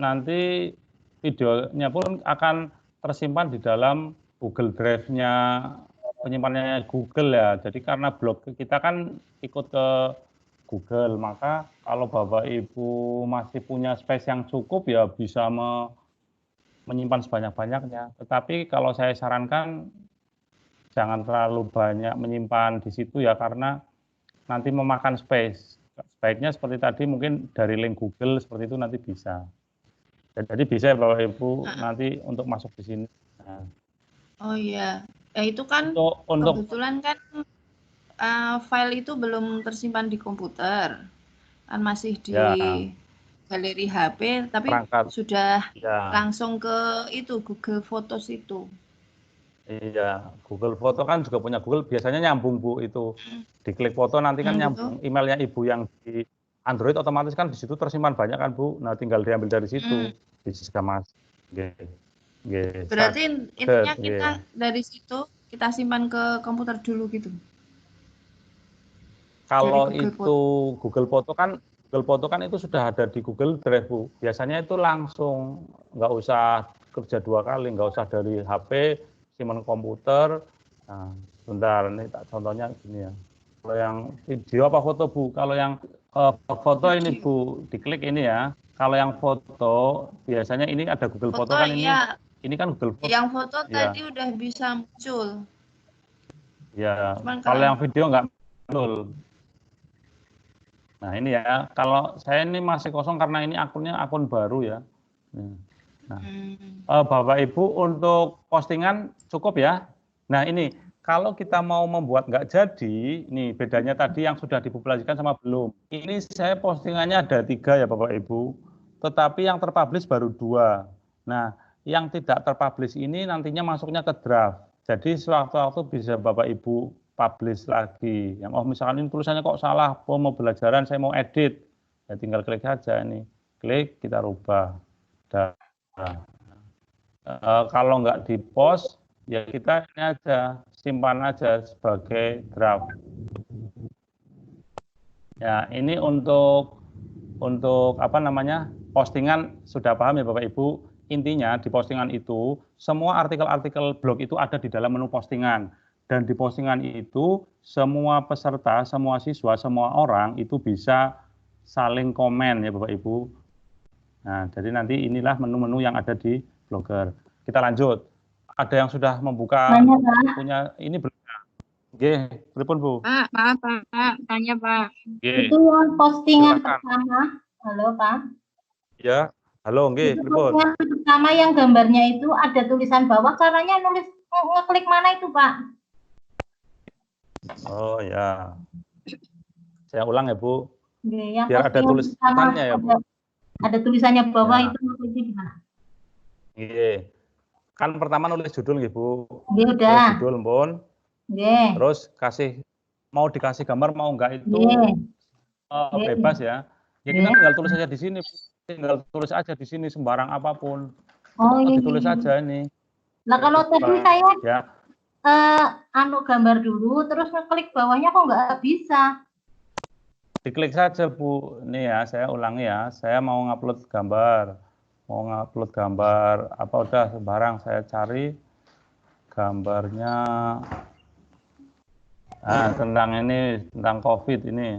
nanti videonya pun akan tersimpan di dalam Google Drive-nya penyimpanannya Google ya. Jadi karena blog kita kan ikut ke Google, maka kalau Bapak Ibu masih punya space yang cukup ya bisa menyimpan sebanyak-banyaknya. Tetapi kalau saya sarankan jangan terlalu banyak menyimpan di situ ya karena nanti memakan space. Sebaiknya seperti tadi mungkin dari link Google seperti itu nanti bisa. Jadi bisa ya Bapak Ibu nanti untuk masuk di sini. Nah. Oh iya, ya itu kan untuk kebetulan kan file itu belum tersimpan di komputer, kan masih di galeri HP, tapi sudah langsung ke itu Google Photos itu. Iya, Google Foto kan juga punya Google, biasanya nyambung Bu itu. Diklik foto nanti kan nyambung emailnya Ibu yang di Android otomatis kan di situ tersimpan banyak kan Bu. Nah, tinggal diambil dari situ. Bisa Mas. Berarti intinya kita dari situ kita simpan ke komputer dulu gitu. Kalau itu Google Foto kan itu sudah ada di Google Drive Bu. Biasanya itu langsung, nggak usah kerja 2 kali, nggak usah dari HP, simpan komputer. Nah, bentar, ini contohnya gini ya. Kalau yang video apa foto Bu? Kalau yang foto ini Bu, diklik ini ya. Kalau yang foto, biasanya ini ada Google Foto kan ini. Ya. Ini kan Google Foto. Yang foto tadi udah bisa muncul. Ya, kalau yang video nggak muncul. Nah ini ya, kalau saya ini masih kosong karena ini akunnya akun baru ya. Nah, Bapak Ibu untuk postingan cukup ya. Nah ini, kalau kita mau membuat nggak jadi, nih bedanya tadi yang sudah dipublikasikan sama belum. Ini saya postingannya ada 3 ya Bapak Ibu, tetapi yang terpublish baru 2. Nah, yang tidak terpublish ini nantinya masuknya ke draft. Jadi sewaktu-waktu bisa Bapak Ibu publish lagi. Yang misalkan ini tulisannya kok salah, mau belajaran saya mau edit. Ya tinggal klik saja ini. Klik, kita rubah. Kalau nggak di-post, ya kita ini aja, simpan aja sebagai draft. Ya, ini untuk apa namanya? Postingan sudah paham ya Bapak Ibu. Intinya di postingan itu semua artikel-artikel blog itu ada di dalam menu postingan. Dan di postingan itu semua peserta, semua siswa, semua orang itu bisa saling komen ya Bapak Ibu. Nah, jadi nanti inilah menu-menu yang ada di Blogger. Kita lanjut. Ada yang sudah membuka punya ini belum? Nggih, pripun Bu? Pak, maaf Pak, tanya Pak. Nggih. Itu postingan Silakan. pertama. Halo Pak. Ya, halo nggih, Itu pripun? postingan pertama yang gambarnya itu ada tulisan bawah, caranya nulis ngeklik mana itu Pak? Oh ya. Saya ulang ya Bu. Yang Biar ada tulisannya ya Bu. Ada tulisannya bawah Ya. itu ngekliknya gimana? Nggih. Kan pertama nulis judul nggih Bu. Nggih, udah. Nulis judul Mpun. Nggih. Terus mau dikasih gambar mau enggak itu bebas ya. Ya kita tinggal tulis aja di sini. Tinggal tulis aja di sini sembarang apapun. Oh iya. Ditulis aja ini. Nah kalau tadi saya ya. Gambar dulu terus ngeklik bawahnya kok nggak bisa. Diklik saja Bu. Ini ya saya ulangi ya. Saya mau ngupload gambar. Mau ngupload gambar apa udah sembarang saya cari gambarnya. Nah, tentang ini, tentang COVID ini.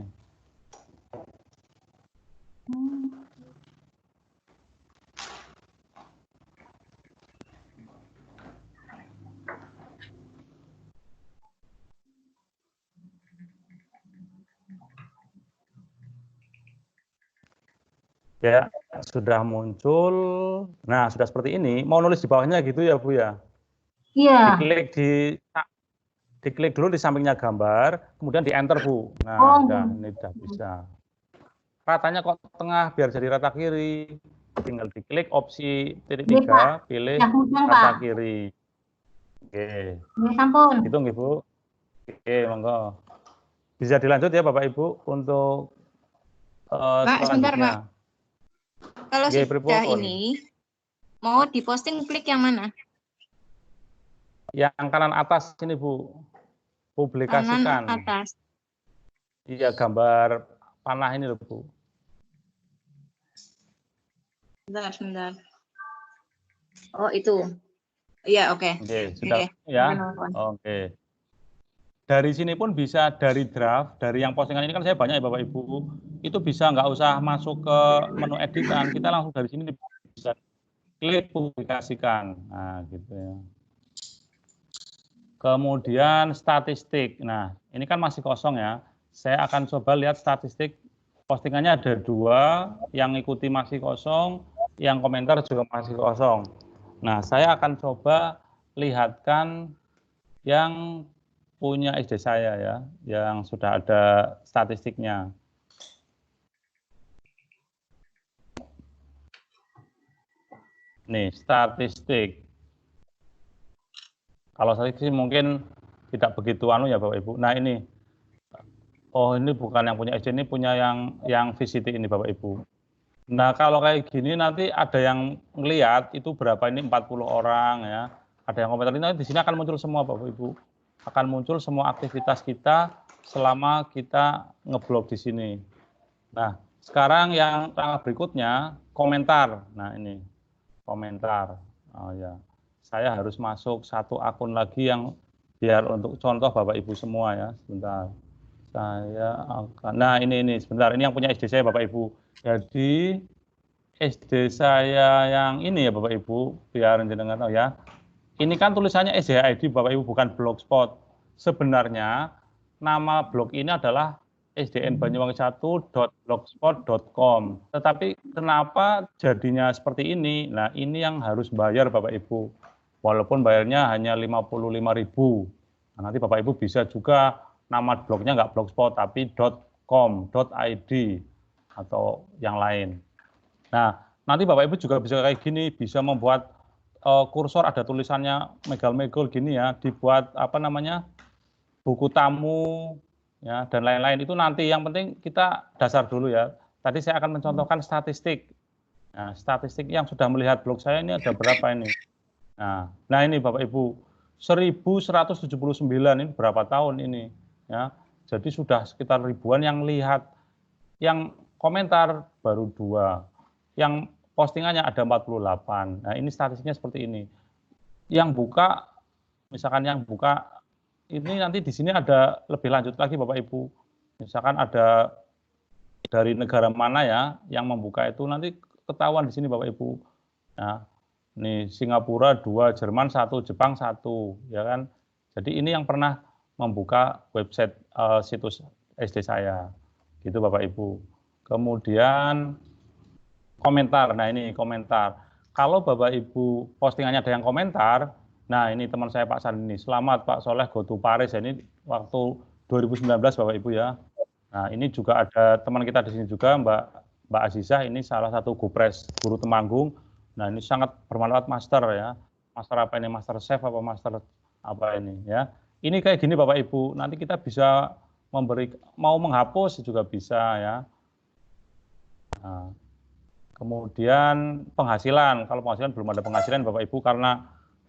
Ya, sudah muncul. Nah, sudah seperti ini. Mau nulis di bawahnya gitu ya, Bu ya? Iya. Diklik dulu di sampingnya gambar, kemudian di enter Bu. Nah, ini udah bisa. Ratanya kok tengah biar jadi rata kiri. Tinggal diklik opsi titik 3, pilih rata kiri. Oke. Sampun. Gitu nggih Bu. Oke, monggo. Bisa dilanjut ya Bapak Ibu untuk Pak, sebentar Pak. Kalau sudah pripun? ini mau diposting klik yang mana? Yang kanan atas ini Bu. Publikasikan. Kanan atas. Iya, gambar panah ini loh Bu. Sebentar. Oh, itu. Iya, oke. Oke, sudah ya. Oke. Dari sini pun bisa dari draft, dari yang postingan ini kan saya banyak ya Bapak Ibu. Itu bisa nggak usah masuk ke menu editan, kita langsung dari sini bisa klik publikasikan. Nah, gitu ya. Kemudian statistik. Nah, ini kan masih kosong ya. Saya akan coba lihat statistik postingannya ada 2, yang ikuti masih kosong, yang komentar juga masih kosong. Nah, saya akan coba lihatkan yang punya SD saya ya, yang sudah ada statistiknya. Nih, statistik. Kalau saya sih mungkin tidak begitu ya Bapak Ibu. Nah, ini. Oh, ini bukan yang punya SD, ini punya yang VCT ini Bapak Ibu. Nah, kalau kayak gini nanti ada yang ngelihat itu berapa ini 40 orang ya. Ada yang komentar ini di sini akan muncul semua Bapak Ibu. Akan muncul semua aktivitas kita selama kita ngeblok di sini. Nah, sekarang yang tanggal berikutnya komentar. Nah, ini komentar. Oh ya. Saya harus masuk satu akun lagi yang biar untuk contoh Bapak Ibu semua ya. Sebentar. Saya akan. Nah, ini sebentar. Ini yang punya SD saya Bapak Ibu. Jadi SD saya yang ini ya Bapak Ibu, biar jenengan tahu ya. Ini kan tulisannya SDID Bapak Ibu, bukan blogspot. Sebenarnya nama blog ini adalah sdnbanyuwangi1.blogspot.com. Tetapi kenapa jadinya seperti ini? Nah, ini yang harus bayar Bapak Ibu. Walaupun bayarnya hanya 55.000. Nah, nanti Bapak Ibu bisa juga nama blognya nggak blogspot tapi .com, .id atau yang lain. Nah, nanti Bapak Ibu juga bisa kayak gini, bisa membuat kursor ada tulisannya megal-megol gini ya, dibuat apa namanya buku tamu ya dan lain-lain. Itu nanti yang penting kita dasar dulu ya. Tadi saya akan mencontohkan statistik. Nah, statistik yang sudah melihat blog saya ini ada berapa ini? Nah ini Bapak Ibu 1179 ini berapa tahun ini ya. Jadi sudah sekitar ribuan yang lihat. Yang komentar baru 2. Yang postingannya ada 48. Nah, ini statistiknya seperti ini. Yang buka, misalkan yang buka, ini nanti di sini ada lebih lanjut lagi Bapak Ibu. Misalkan ada dari negara mana ya yang membuka itu nanti ketahuan di sini Bapak Ibu. Nah, ini Singapura 2, Jerman 1, Jepang 1, ya kan. Jadi ini yang pernah membuka website situs SD saya. Gitu Bapak Ibu. Kemudian komentar. Nah, ini komentar. Kalau Bapak Ibu postingannya ada yang komentar, nah ini teman saya Pak Sandi ini, selamat Pak Soleh go to Paris. Ini waktu 2019 Bapak Ibu ya. Nah, ini juga ada teman kita di sini juga Mbak Azizah, ini salah satu Gupres Guru Temanggung. Nah, ini sangat bermanfaat master ya. Master apa ini? Master Chef apa master apa ini ya. Ini kayak gini Bapak Ibu, nanti kita bisa mau menghapus juga bisa ya. Nah, kemudian penghasilan, kalau penghasilan belum ada penghasilan Bapak Ibu karena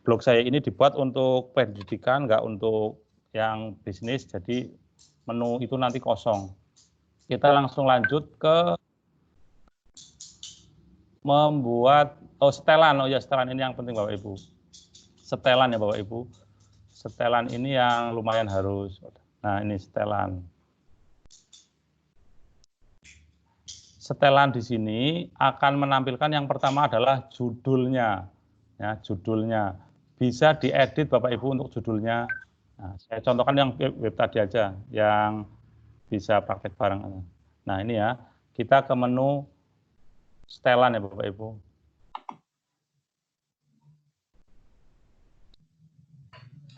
blog saya ini dibuat untuk pendidikan, nggak untuk yang bisnis, jadi menu itu nanti kosong. Kita langsung lanjut ke membuat setelan. Oh ya, setelan ini yang penting Bapak Ibu. Setelan ya Bapak Ibu. Setelan ini yang lumayan harus. Nah, ini setelan. Setelan di sini akan menampilkan yang pertama adalah judulnya. Ya, judulnya. Bisa diedit Bapak Ibu untuk judulnya. Nah, saya contohkan yang web tadi aja, yang bisa praktek bareng. Nah, ini ya, kita ke menu setelan ya Bapak Ibu.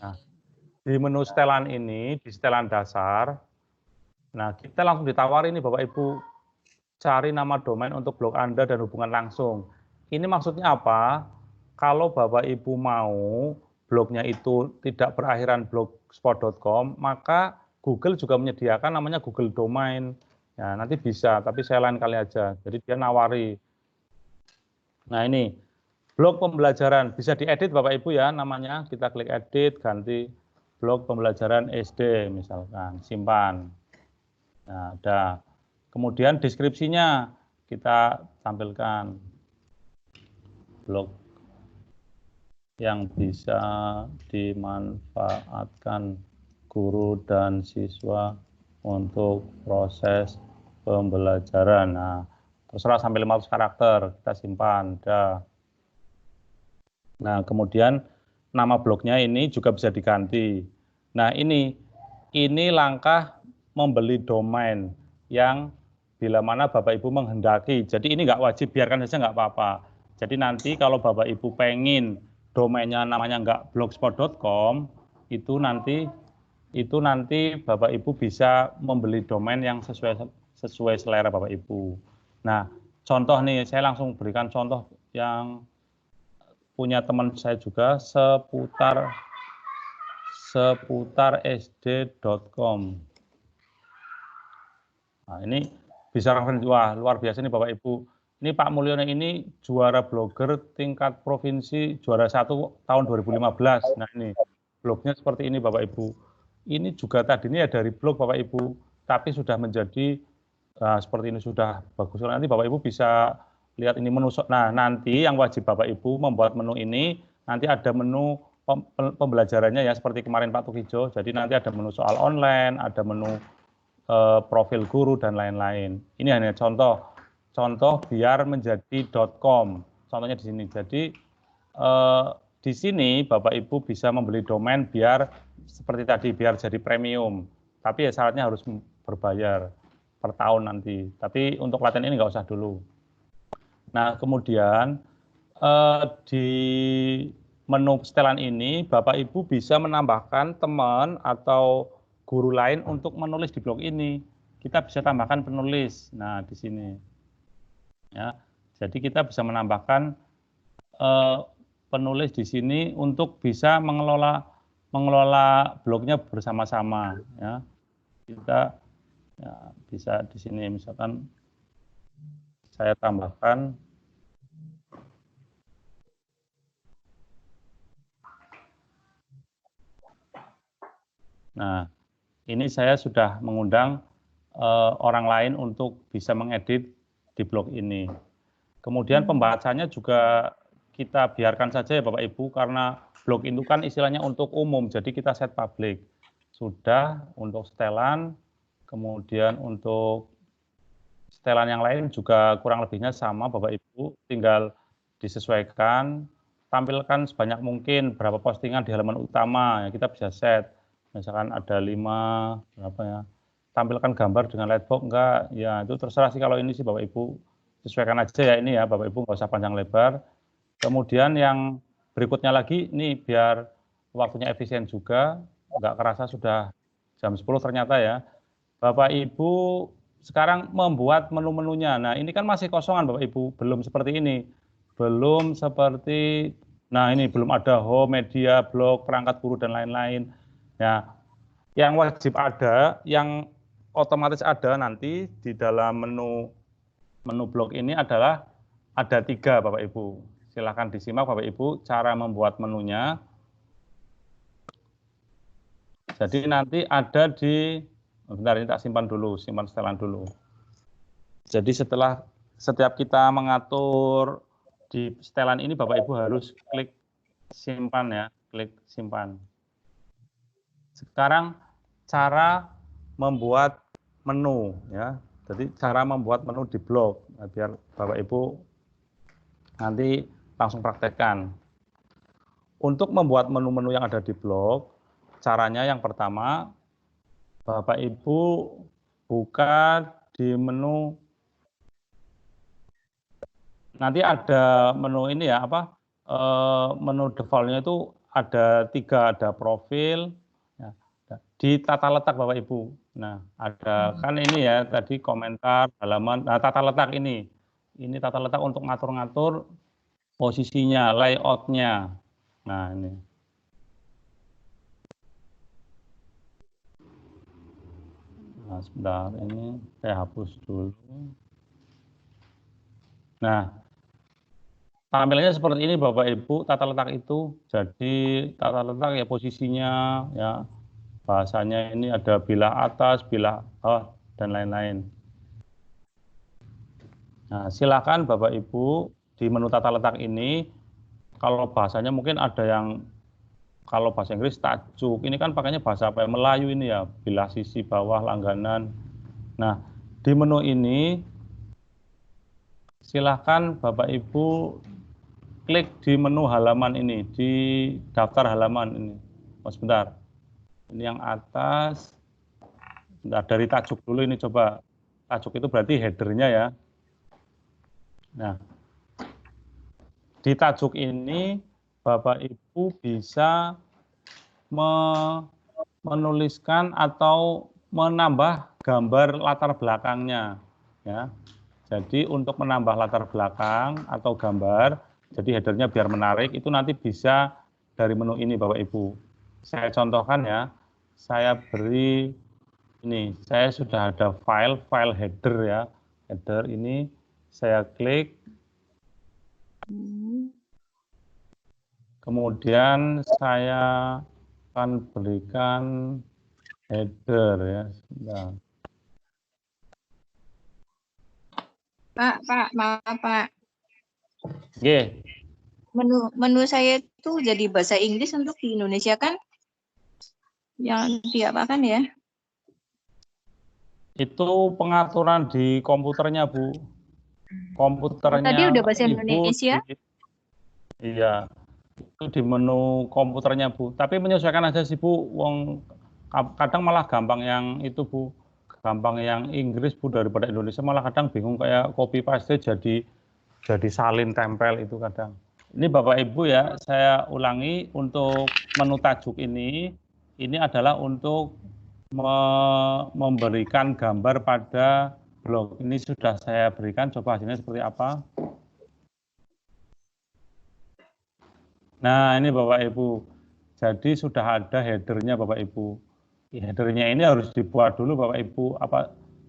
Nah, di menu setelan ini, di setelan dasar, nah kita langsung ditawari nih Bapak Ibu, cari nama domain untuk blog Anda dan hubungan langsung. Ini maksudnya apa? Kalau Bapak Ibu mau blognya itu tidak berakhiran blogspot.com, maka Google juga menyediakan namanya Google Domain. Ya, nanti bisa, tapi saya lain kali aja. Jadi dia nawari. Nah ini, blog pembelajaran. Bisa diedit Bapak Ibu ya namanya. Kita klik edit, ganti blog pembelajaran SD misalkan. Simpan. Nah, ada. Kemudian deskripsinya kita tampilkan. Blog yang bisa dimanfaatkan guru dan siswa untuk proses pembelajaran. Nah, terserah sampai 500 karakter, kita simpan. Nah, kemudian nama blognya ini juga bisa diganti. Nah, ini langkah membeli domain yang bila mana Bapak Ibu menghendaki. Jadi ini nggak wajib, biarkan saja nggak apa-apa. Jadi nanti kalau Bapak Ibu pengen domainnya namanya nggak blogspot.com, itu nanti Bapak Ibu bisa membeli domain yang sesuai selera Bapak Ibu. Nah, contoh nih, saya langsung berikan contoh yang punya teman saya juga seputar sd.com. Nah, ini bisa referensi, wah luar biasa nih Bapak Ibu. Ini Pak Mulyono ini juara blogger tingkat provinsi, juara 1 tahun 2015. Nah ini blognya seperti ini Bapak Ibu. Ini juga tadinya ya dari blog Bapak Ibu, tapi sudah menjadi seperti ini, sudah bagus. Nanti Bapak Ibu bisa lihat ini menu. Nah nanti yang wajib Bapak Ibu membuat menu ini, nanti ada menu pembelajarannya ya seperti kemarin Pak Tukijo. Jadi nanti ada menu soal online, ada menu profil guru dan lain-lain. Ini hanya contoh biar menjadi .com. Contohnya di sini. Jadi di sini Bapak Ibu bisa membeli domain biar seperti tadi, biar jadi premium. Tapi ya syaratnya harus berbayar per tahun nanti. Tapi untuk latihan ini nggak usah dulu. Nah kemudian di menu setelan ini Bapak Ibu bisa menambahkan teman atau guru lain untuk menulis di blog ini. Kita bisa tambahkan penulis. Nah di sini. Ya, jadi kita bisa menambahkan penulis di sini untuk bisa mengelola blognya bersama-sama. Ya, kita ya, bisa di sini misalkan saya tambahkan Nah, ini saya sudah mengundang orang lain untuk bisa mengedit di blog ini. Kemudian pembahasannya juga kita biarkan saja ya Bapak Ibu, karena blog itu kan istilahnya untuk umum, jadi kita set public. Sudah untuk setelan, kemudian untuk setelan yang lain juga kurang lebihnya sama Bapak Ibu, tinggal disesuaikan, tampilkan sebanyak mungkin berapa postingan di halaman utama, ya kita bisa set. Misalkan ada 5, berapa ya, tampilkan gambar dengan lightbox enggak, ya itu terserah sih. Kalau ini sih Bapak Ibu sesuaikan aja ya ini ya Bapak Ibu, nggak usah panjang lebar. Kemudian yang berikutnya lagi, ini biar waktunya efisien juga, nggak kerasa sudah jam 10 ternyata ya. Bapak Ibu sekarang membuat menu-menunya. Nah ini kan masih kosongan Bapak Ibu, belum seperti ini. Belum seperti, nah ini belum ada home, media, blog, perangkat guru, dan lain-lain. Nah yang wajib ada, yang otomatis ada nanti di dalam menu blog ini adalah ada 3 Bapak Ibu. Silakan disimak Bapak Ibu cara membuat menunya. Jadi nanti ada di, bentar ini tak simpan dulu, simpan setelan dulu. Jadi setelah setiap kita mengatur di setelan ini Bapak Ibu harus klik simpan ya, klik simpan. Sekarang cara membuat menu ya. Jadi cara membuat menu di blog, nah, biar Bapak Ibu nanti langsung praktekkan. Untuk membuat menu-menu yang ada di blog, caranya yang pertama, Bapak Ibu buka di menu, nanti ada menu ini ya, apa, menu defaultnya itu ada 3, ada profil, ya, di tata letak Bapak Ibu. Nah, ada kan ini ya, tadi komentar, halaman, nah tata letak ini tata letak untuk ngatur-ngatur posisinya, layoutnya. Nah ini. Nah sebentar, ini saya hapus dulu. Nah, tampilannya seperti ini Bapak Ibu, tata letak itu. Jadi tata letak ya posisinya, ya bahasanya ini ada bilah atas, bilah bawah, dan lain-lain. Nah silakan Bapak Ibu di menu tata letak ini, kalau bahasanya mungkin ada yang, kalau bahasa Inggris tajuk, ini kan pakainya bahasa apa ya, Melayu ini ya, bilah sisi bawah, langganan. Nah, di menu ini silahkan Bapak Ibu klik di menu halaman ini, di daftar halaman ini. Oh sebentar, ini yang atas, sebentar, dari tajuk dulu ini coba. Tajuk itu berarti headernya ya. Nah, di tajuk ini Bapak Ibu bisa menuliskan atau menambah gambar latar belakangnya ya. Jadi untuk menambah latar belakang atau gambar, jadi headernya biar menarik, itu nanti bisa dari menu ini Bapak Ibu. Saya contohkan ya, saya beri ini, saya sudah ada file header ya, header ini saya klik. Kemudian saya akan berikan header ya. Nah. Pak, maaf Pak. Yeah. Menu saya itu jadi bahasa Inggris untuk di Indonesia kan? Yang diapakan ya? Itu pengaturan di komputernya Bu. Komputernya. Tadi udah bahasa Indonesia? Iya. Itu di menu komputernya Bu. Tapi menyesuaikan aja sih Bu. Wong kadang malah gampang yang itu Bu. Gampang yang Inggris Bu daripada Indonesia, malah kadang bingung kayak copy paste jadi salin tempel itu kadang. Ini Bapak Ibu ya, saya ulangi untuk menu tajuk ini adalah untuk memberikan gambar pada blog. Ini sudah saya berikan, coba hasilnya seperti apa. Nah ini Bapak Ibu, jadi sudah ada headernya Bapak Ibu. Headernya ini harus dibuat dulu Bapak Ibu.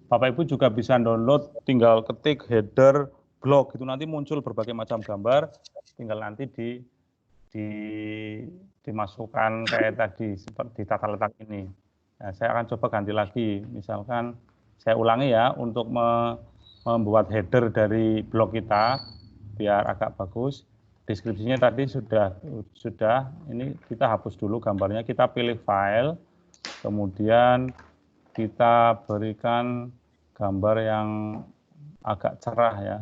Bapak Ibu juga bisa download, tinggal ketik header blog, itu nanti muncul berbagai macam gambar, tinggal nanti dimasukkan kayak tadi seperti tata letak ini. Nah, saya akan coba ganti lagi, misalkan saya ulangi ya untuk membuat header dari blog kita biar agak bagus. Deskripsinya tadi sudah, ini kita hapus dulu gambarnya, kita pilih file, kemudian kita berikan gambar yang agak cerah ya.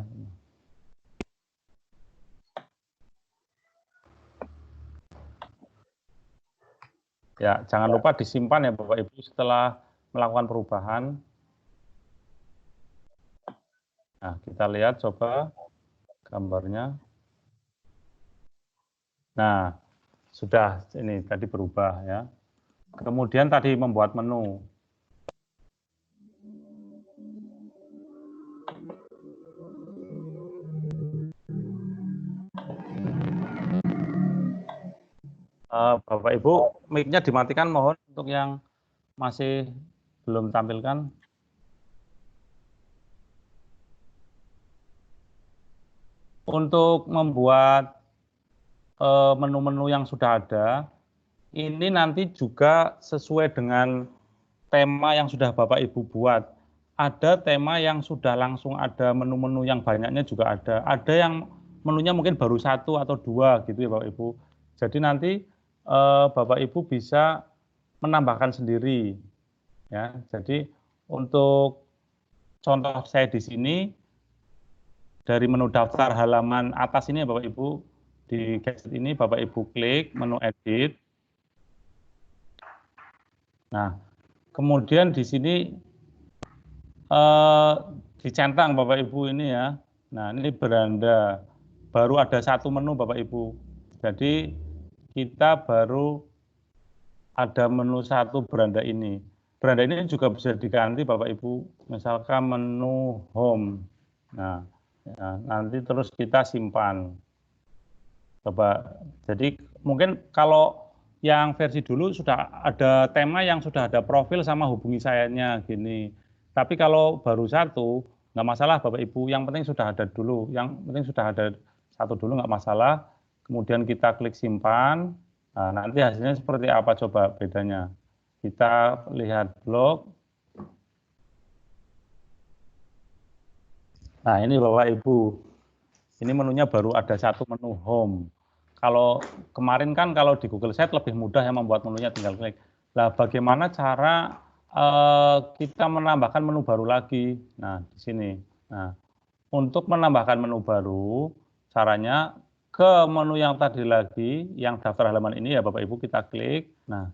Ya, jangan lupa disimpan ya Bapak Ibu setelah melakukan perubahan. Nah, kita lihat coba gambarnya. Nah, sudah ini tadi berubah ya. Kemudian tadi membuat menu. Bapak Ibu, mic-nya dimatikan mohon untuk yang masih belum tampilkan. Untuk membuat menu-menu yang sudah ada, ini nanti juga sesuai dengan tema yang sudah Bapak Ibu buat. Ada tema yang sudah langsung ada menu-menu yang banyaknya juga ada. Ada yang menunya mungkin baru 1 atau 2 gitu ya Bapak Ibu. Jadi nanti Bapak Ibu bisa menambahkan sendiri. Ya, jadi untuk contoh saya di sini dari menu daftar halaman atas ini ya Bapak Ibu, di gadget ini Bapak Ibu klik menu edit. Nah, kemudian di sini dicentang Bapak Ibu ini ya. Nah, ini beranda. Baru ada 1 menu Bapak Ibu. Jadi kita baru ada menu 1 beranda ini. Beranda ini juga bisa diganti Bapak Ibu. Misalkan menu home. Nah, ya, nanti terus kita simpan. Coba. Jadi mungkin kalau yang versi dulu sudah ada tema yang sudah ada profil sama hubungi sayanya gini. Tapi kalau baru 1, nggak masalah Bapak Ibu. Yang penting sudah ada dulu. Yang penting sudah ada 1 dulu nggak masalah. Kemudian kita klik simpan. Nah, nanti hasilnya seperti apa coba bedanya. Kita lihat blog. Nah, ini Bapak Ibu. Ini menunya baru ada 1 menu home. Kalau kemarin kan kalau di Google Sheet lebih mudah ya membuat menunya, tinggal klik. Nah, bagaimana cara kita menambahkan menu baru lagi? Nah, di sini. Nah, untuk menambahkan menu baru, caranya ke menu yang tadi lagi, yang daftar halaman ini ya Bapak Ibu kita klik. Nah,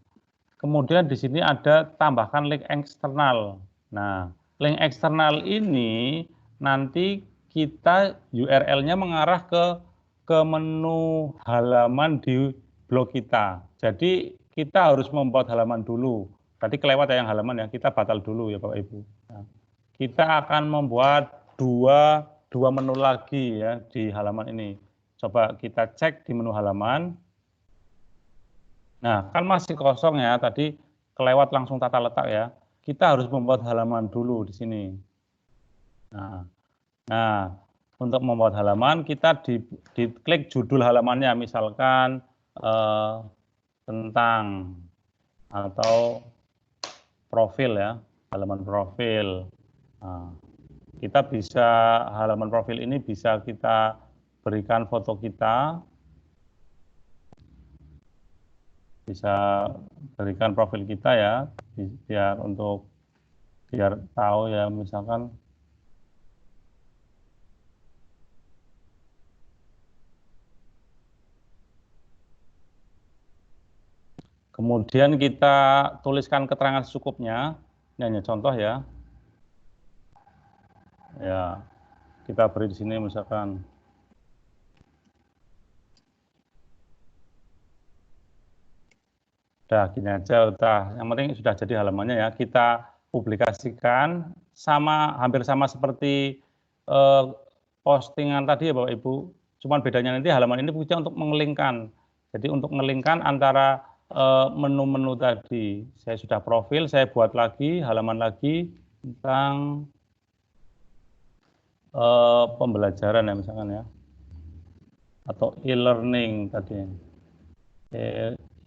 kemudian di sini ada tambahkan link eksternal. Nah, link eksternal ini nanti kita URL-nya mengarah ke menu halaman di blog kita. Jadi kita harus membuat halaman dulu. Tadi kelewat ya yang halaman ya, kita batal dulu ya Bapak Ibu. Nah, kita akan membuat dua menu lagi ya di halaman ini. Coba kita cek di menu halaman. Nah, kan masih kosong ya, tadi kelewat langsung tata letak ya. Kita harus membuat halaman dulu di sini. Nah, untuk membuat halaman kita diklik judul halamannya, misalkan tentang atau profil ya, halaman profil. Nah, kita bisa halaman profil ini bisa kita berikan foto kita, bisa berikan profil kita ya, biar tahu ya, misalkan kemudian kita tuliskan keterangan secukupnya. Ini hanya contoh ya. Ya, kita beri di sini misalkan udah gini aja, udah. Yang penting sudah jadi halamannya ya. Kita publikasikan hampir sama seperti postingan tadi ya Bapak Ibu. Cuman bedanya nanti halaman ini fungsinya untuk mengelingkan. Jadi untuk mengelingkan antara menu-menu tadi. Saya sudah profil, saya buat lagi halaman lagi tentang pembelajaran ya misalkan ya, atau e-learning tadi,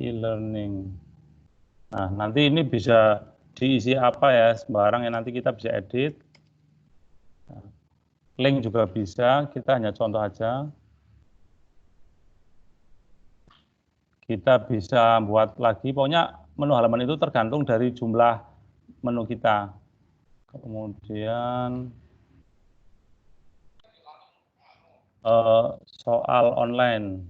e-learning. Nah, nanti ini bisa diisi apa ya, sembarang ya, nanti kita bisa edit. Nah, link juga bisa, kita hanya contoh aja. Kita bisa buat lagi, pokoknya menu halaman itu tergantung dari jumlah menu kita. Kemudian soal online.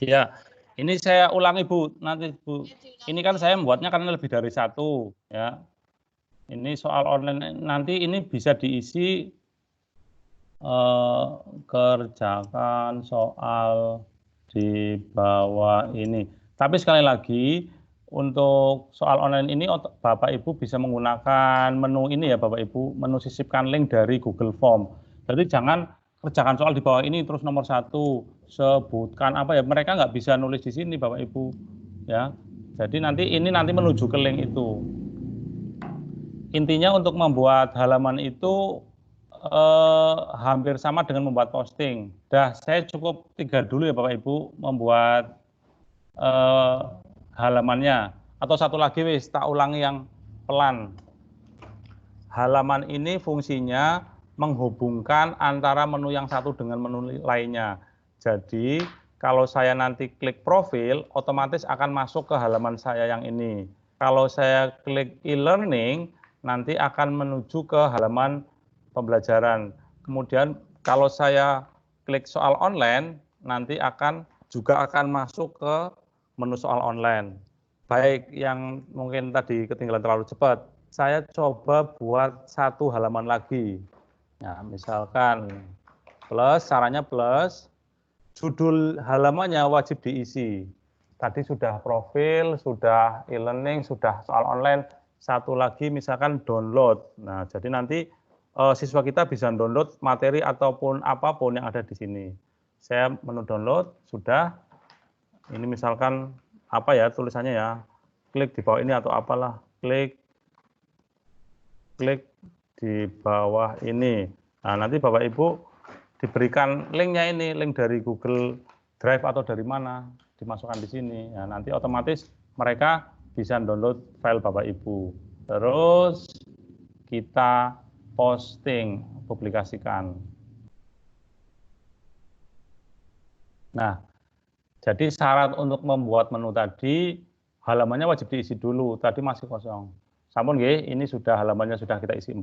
Ya, ini saya ulangi Bu, nanti Bu. Ini kan saya membuatnya karena lebih dari satu, ya. Ini soal online nanti ini bisa diisi kerjakan soal di bawah ini. Tapi sekali lagi untuk soal online ini Bapak Ibu bisa menggunakan menu ini ya Bapak Ibu, menu sisipkan link dari Google Form. Jadi jangan kerjakan soal di bawah ini terus nomor 1 sebutkan apa ya, mereka nggak bisa nulis di sini Bapak Ibu ya. Jadi nanti menuju ke link itu. Intinya untuk membuat halaman itu hampir sama dengan membuat posting. Saya cukup 3 dulu ya Bapak Ibu membuat halamannya, atau satu lagi tak ulangi yang pelan. Halaman ini fungsinya menghubungkan antara menu yang satu dengan menu lainnya. Jadi kalau saya nanti klik profil, otomatis akan masuk ke halaman saya yang ini. Kalau saya klik e-learning, nanti akan menuju ke halaman pembelajaran. Kemudian kalau saya klik soal online, nanti juga akan masuk ke menu soal online. Baik yang mungkin tadi ketinggalan terlalu cepat, saya coba buat satu halaman lagi. Nah, misalkan plus, caranya plus, judul halamannya wajib diisi. Tadi sudah profil, sudah e-learning, sudah soal online, satu lagi misalkan download. Nah, jadi nanti siswa kita bisa download materi ataupun apapun yang ada di sini. Saya menu download, sudah. Ini misalkan apa ya tulisannya ya, klik di bawah ini atau apalah, klik di bawah ini. Nah, nanti Bapak Ibu diberikan linknya ini, link dari Google Drive atau dari mana, dimasukkan di sini. Nah, nanti otomatis mereka bisa download file Bapak Ibu. Terus kita posting, publikasikan. Nah, jadi syarat untuk membuat menu tadi, halamannya wajib diisi dulu, tadi masih kosong. Sampun nggih, ini sudah halamannya sudah kita isi 4.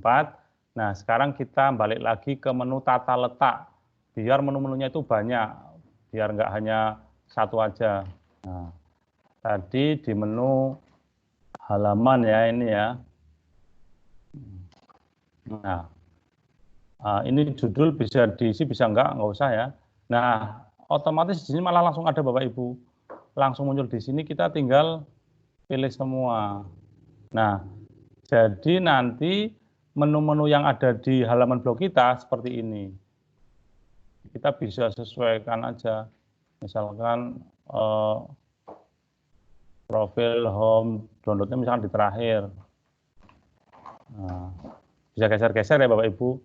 Nah, sekarang kita balik lagi ke menu tata letak. Biar menu-menunya itu banyak, biar nggak hanya satu aja. Nah, tadi di menu halaman ya ini ya. Nah, ini judul bisa diisi, bisa nggak usah ya. Nah, otomatis di sini malah langsung ada Bapak Ibu. Langsung muncul di sini, kita tinggal pilih semua. Nah, jadi nanti menu-menu yang ada di halaman blog kita seperti ini. Kita bisa sesuaikan aja. Misalkan profil home, downloadnya misalkan di terakhir. Nah, bisa geser-geser ya Bapak Ibu.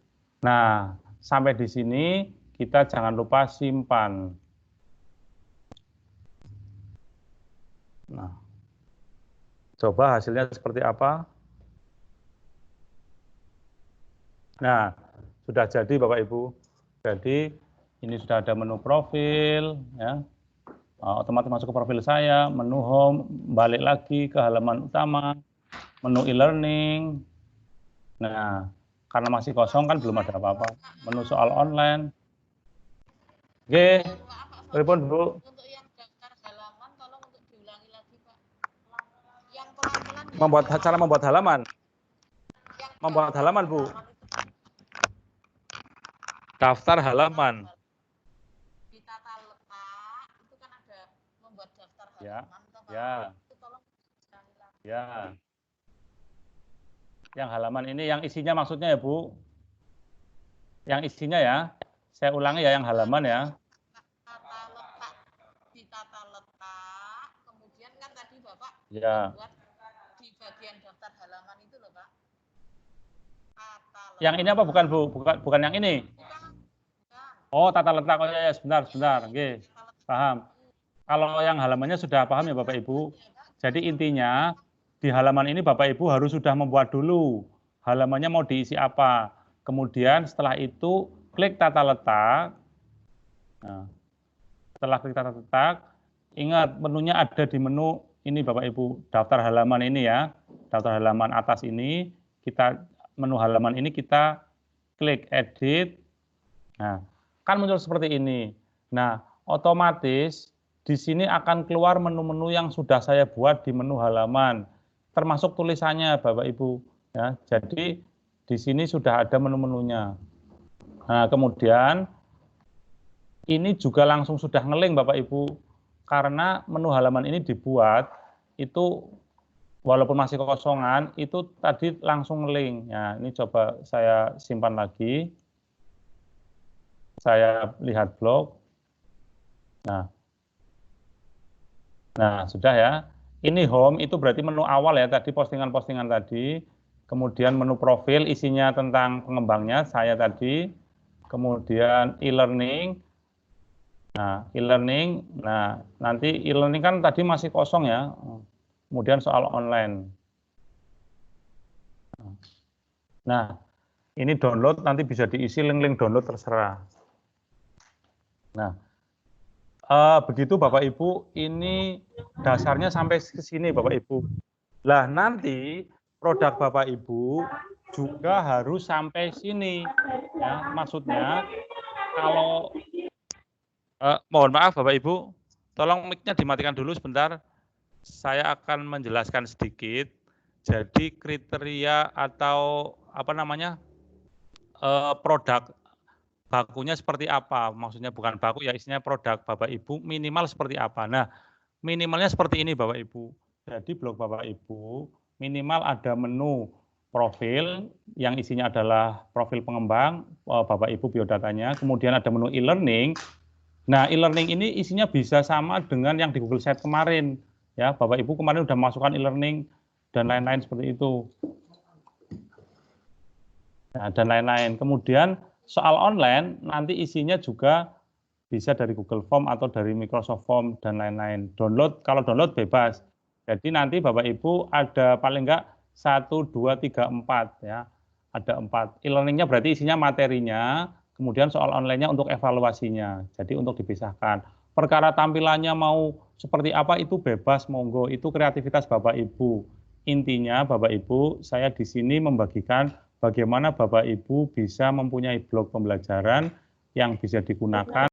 Nah, sampai di sini kita jangan lupa simpan. Nah, coba hasilnya seperti apa. Nah, sudah jadi Bapak Ibu. Jadi ini sudah ada menu profil, ya. Otomatis masuk ke profil saya, menu home, balik lagi ke halaman utama, menu e-learning. Nah, karena masih kosong kan belum ada apa-apa. Menu soal online. Oke, pripun Bu? Untuk yang daftar halaman, tolong untuk diulangi lagi Pak. Yang pelan-pelan. Cara membuat halaman. Membuat halaman Bu. Daftar halaman. Di tata letak itu kan ada membuat daftar halaman. Ya. Itu tolong diulangi lagi. Ya. Yang halaman ini yang isinya maksudnya ya Bu. Yang isinya ya. Saya ulangi ya yang halaman ya. Di tata letak, kemudian kan tadi Bapak ya. Buat di bagian daftar halaman itu loh Pak. Yang ini apa bukan Bu? Bukan yang ini. Oh, tata letak. Oh ya, sebentar. Oke. Paham. Kalau yang halamannya sudah paham ya Bapak Ibu. Jadi intinya di halaman ini Bapak Ibu harus sudah membuat dulu halamannya mau diisi apa. Kemudian setelah itu klik tata letak. Nah, setelah klik tata letak, ingat menunya ada di menu ini Bapak Ibu, daftar halaman ini ya. Daftar halaman atas ini, menu halaman ini kita klik edit. Nah, kan muncul seperti ini. Nah, otomatis di sini akan keluar menu-menu yang sudah saya buat di menu halaman, termasuk tulisannya Bapak Ibu. Ya, jadi di sini sudah ada menu-menunya. Nah, kemudian ini juga langsung sudah ngelink Bapak Ibu, karena menu halaman ini dibuat itu walaupun masih kekosongan, itu tadi langsung ngelink. Ya, ini coba saya simpan lagi. Saya lihat blog. Nah, sudah ya. Ini home itu berarti menu awal ya, tadi postingan-postingan tadi. Kemudian menu profil isinya tentang pengembangnya, saya tadi. Kemudian e-learning. Nah, e-learning. Nah, nanti e-learning kan tadi masih kosong ya. Kemudian soal online. Nah, ini download nanti bisa diisi link-link download terserah. Nah, begitu Bapak Ibu, ini dasarnya sampai ke sini Bapak Ibu. Lah nanti produk Bapak Ibu juga harus sampai sini. Ya, maksudnya kalau mohon maaf Bapak Ibu, tolong mic-nya dimatikan dulu sebentar. Saya akan menjelaskan sedikit. Jadi kriteria atau apa namanya produk bakunya seperti apa, maksudnya bukan baku ya, isinya produk Bapak Ibu minimal seperti apa. Nah, minimalnya seperti ini Bapak Ibu. Jadi blog Bapak Ibu minimal ada menu profil yang isinya adalah profil pengembang, Bapak Ibu biodatanya, kemudian ada menu e-learning. Nah, e-learning ini isinya bisa sama dengan yang di Google Sheet kemarin. Ya, Bapak Ibu kemarin sudah masukkan e-learning dan lain-lain seperti itu. Nah, dan lain-lain. Kemudian soal online nanti isinya juga bisa dari Google Form atau dari Microsoft Form dan lain-lain. Download, kalau download bebas. Jadi nanti Bapak Ibu ada paling enggak 1, 2, 3, 4 ya. Ada 4. E-learningnya berarti isinya materinya, kemudian soal online-nya untuk evaluasinya. Jadi untuk dipisahkan. Perkara tampilannya mau seperti apa itu bebas, monggo. Itu kreativitas Bapak Ibu. Intinya Bapak Ibu, saya di sini membagikan bagaimana Bapak Ibu bisa mempunyai blog pembelajaran yang bisa digunakan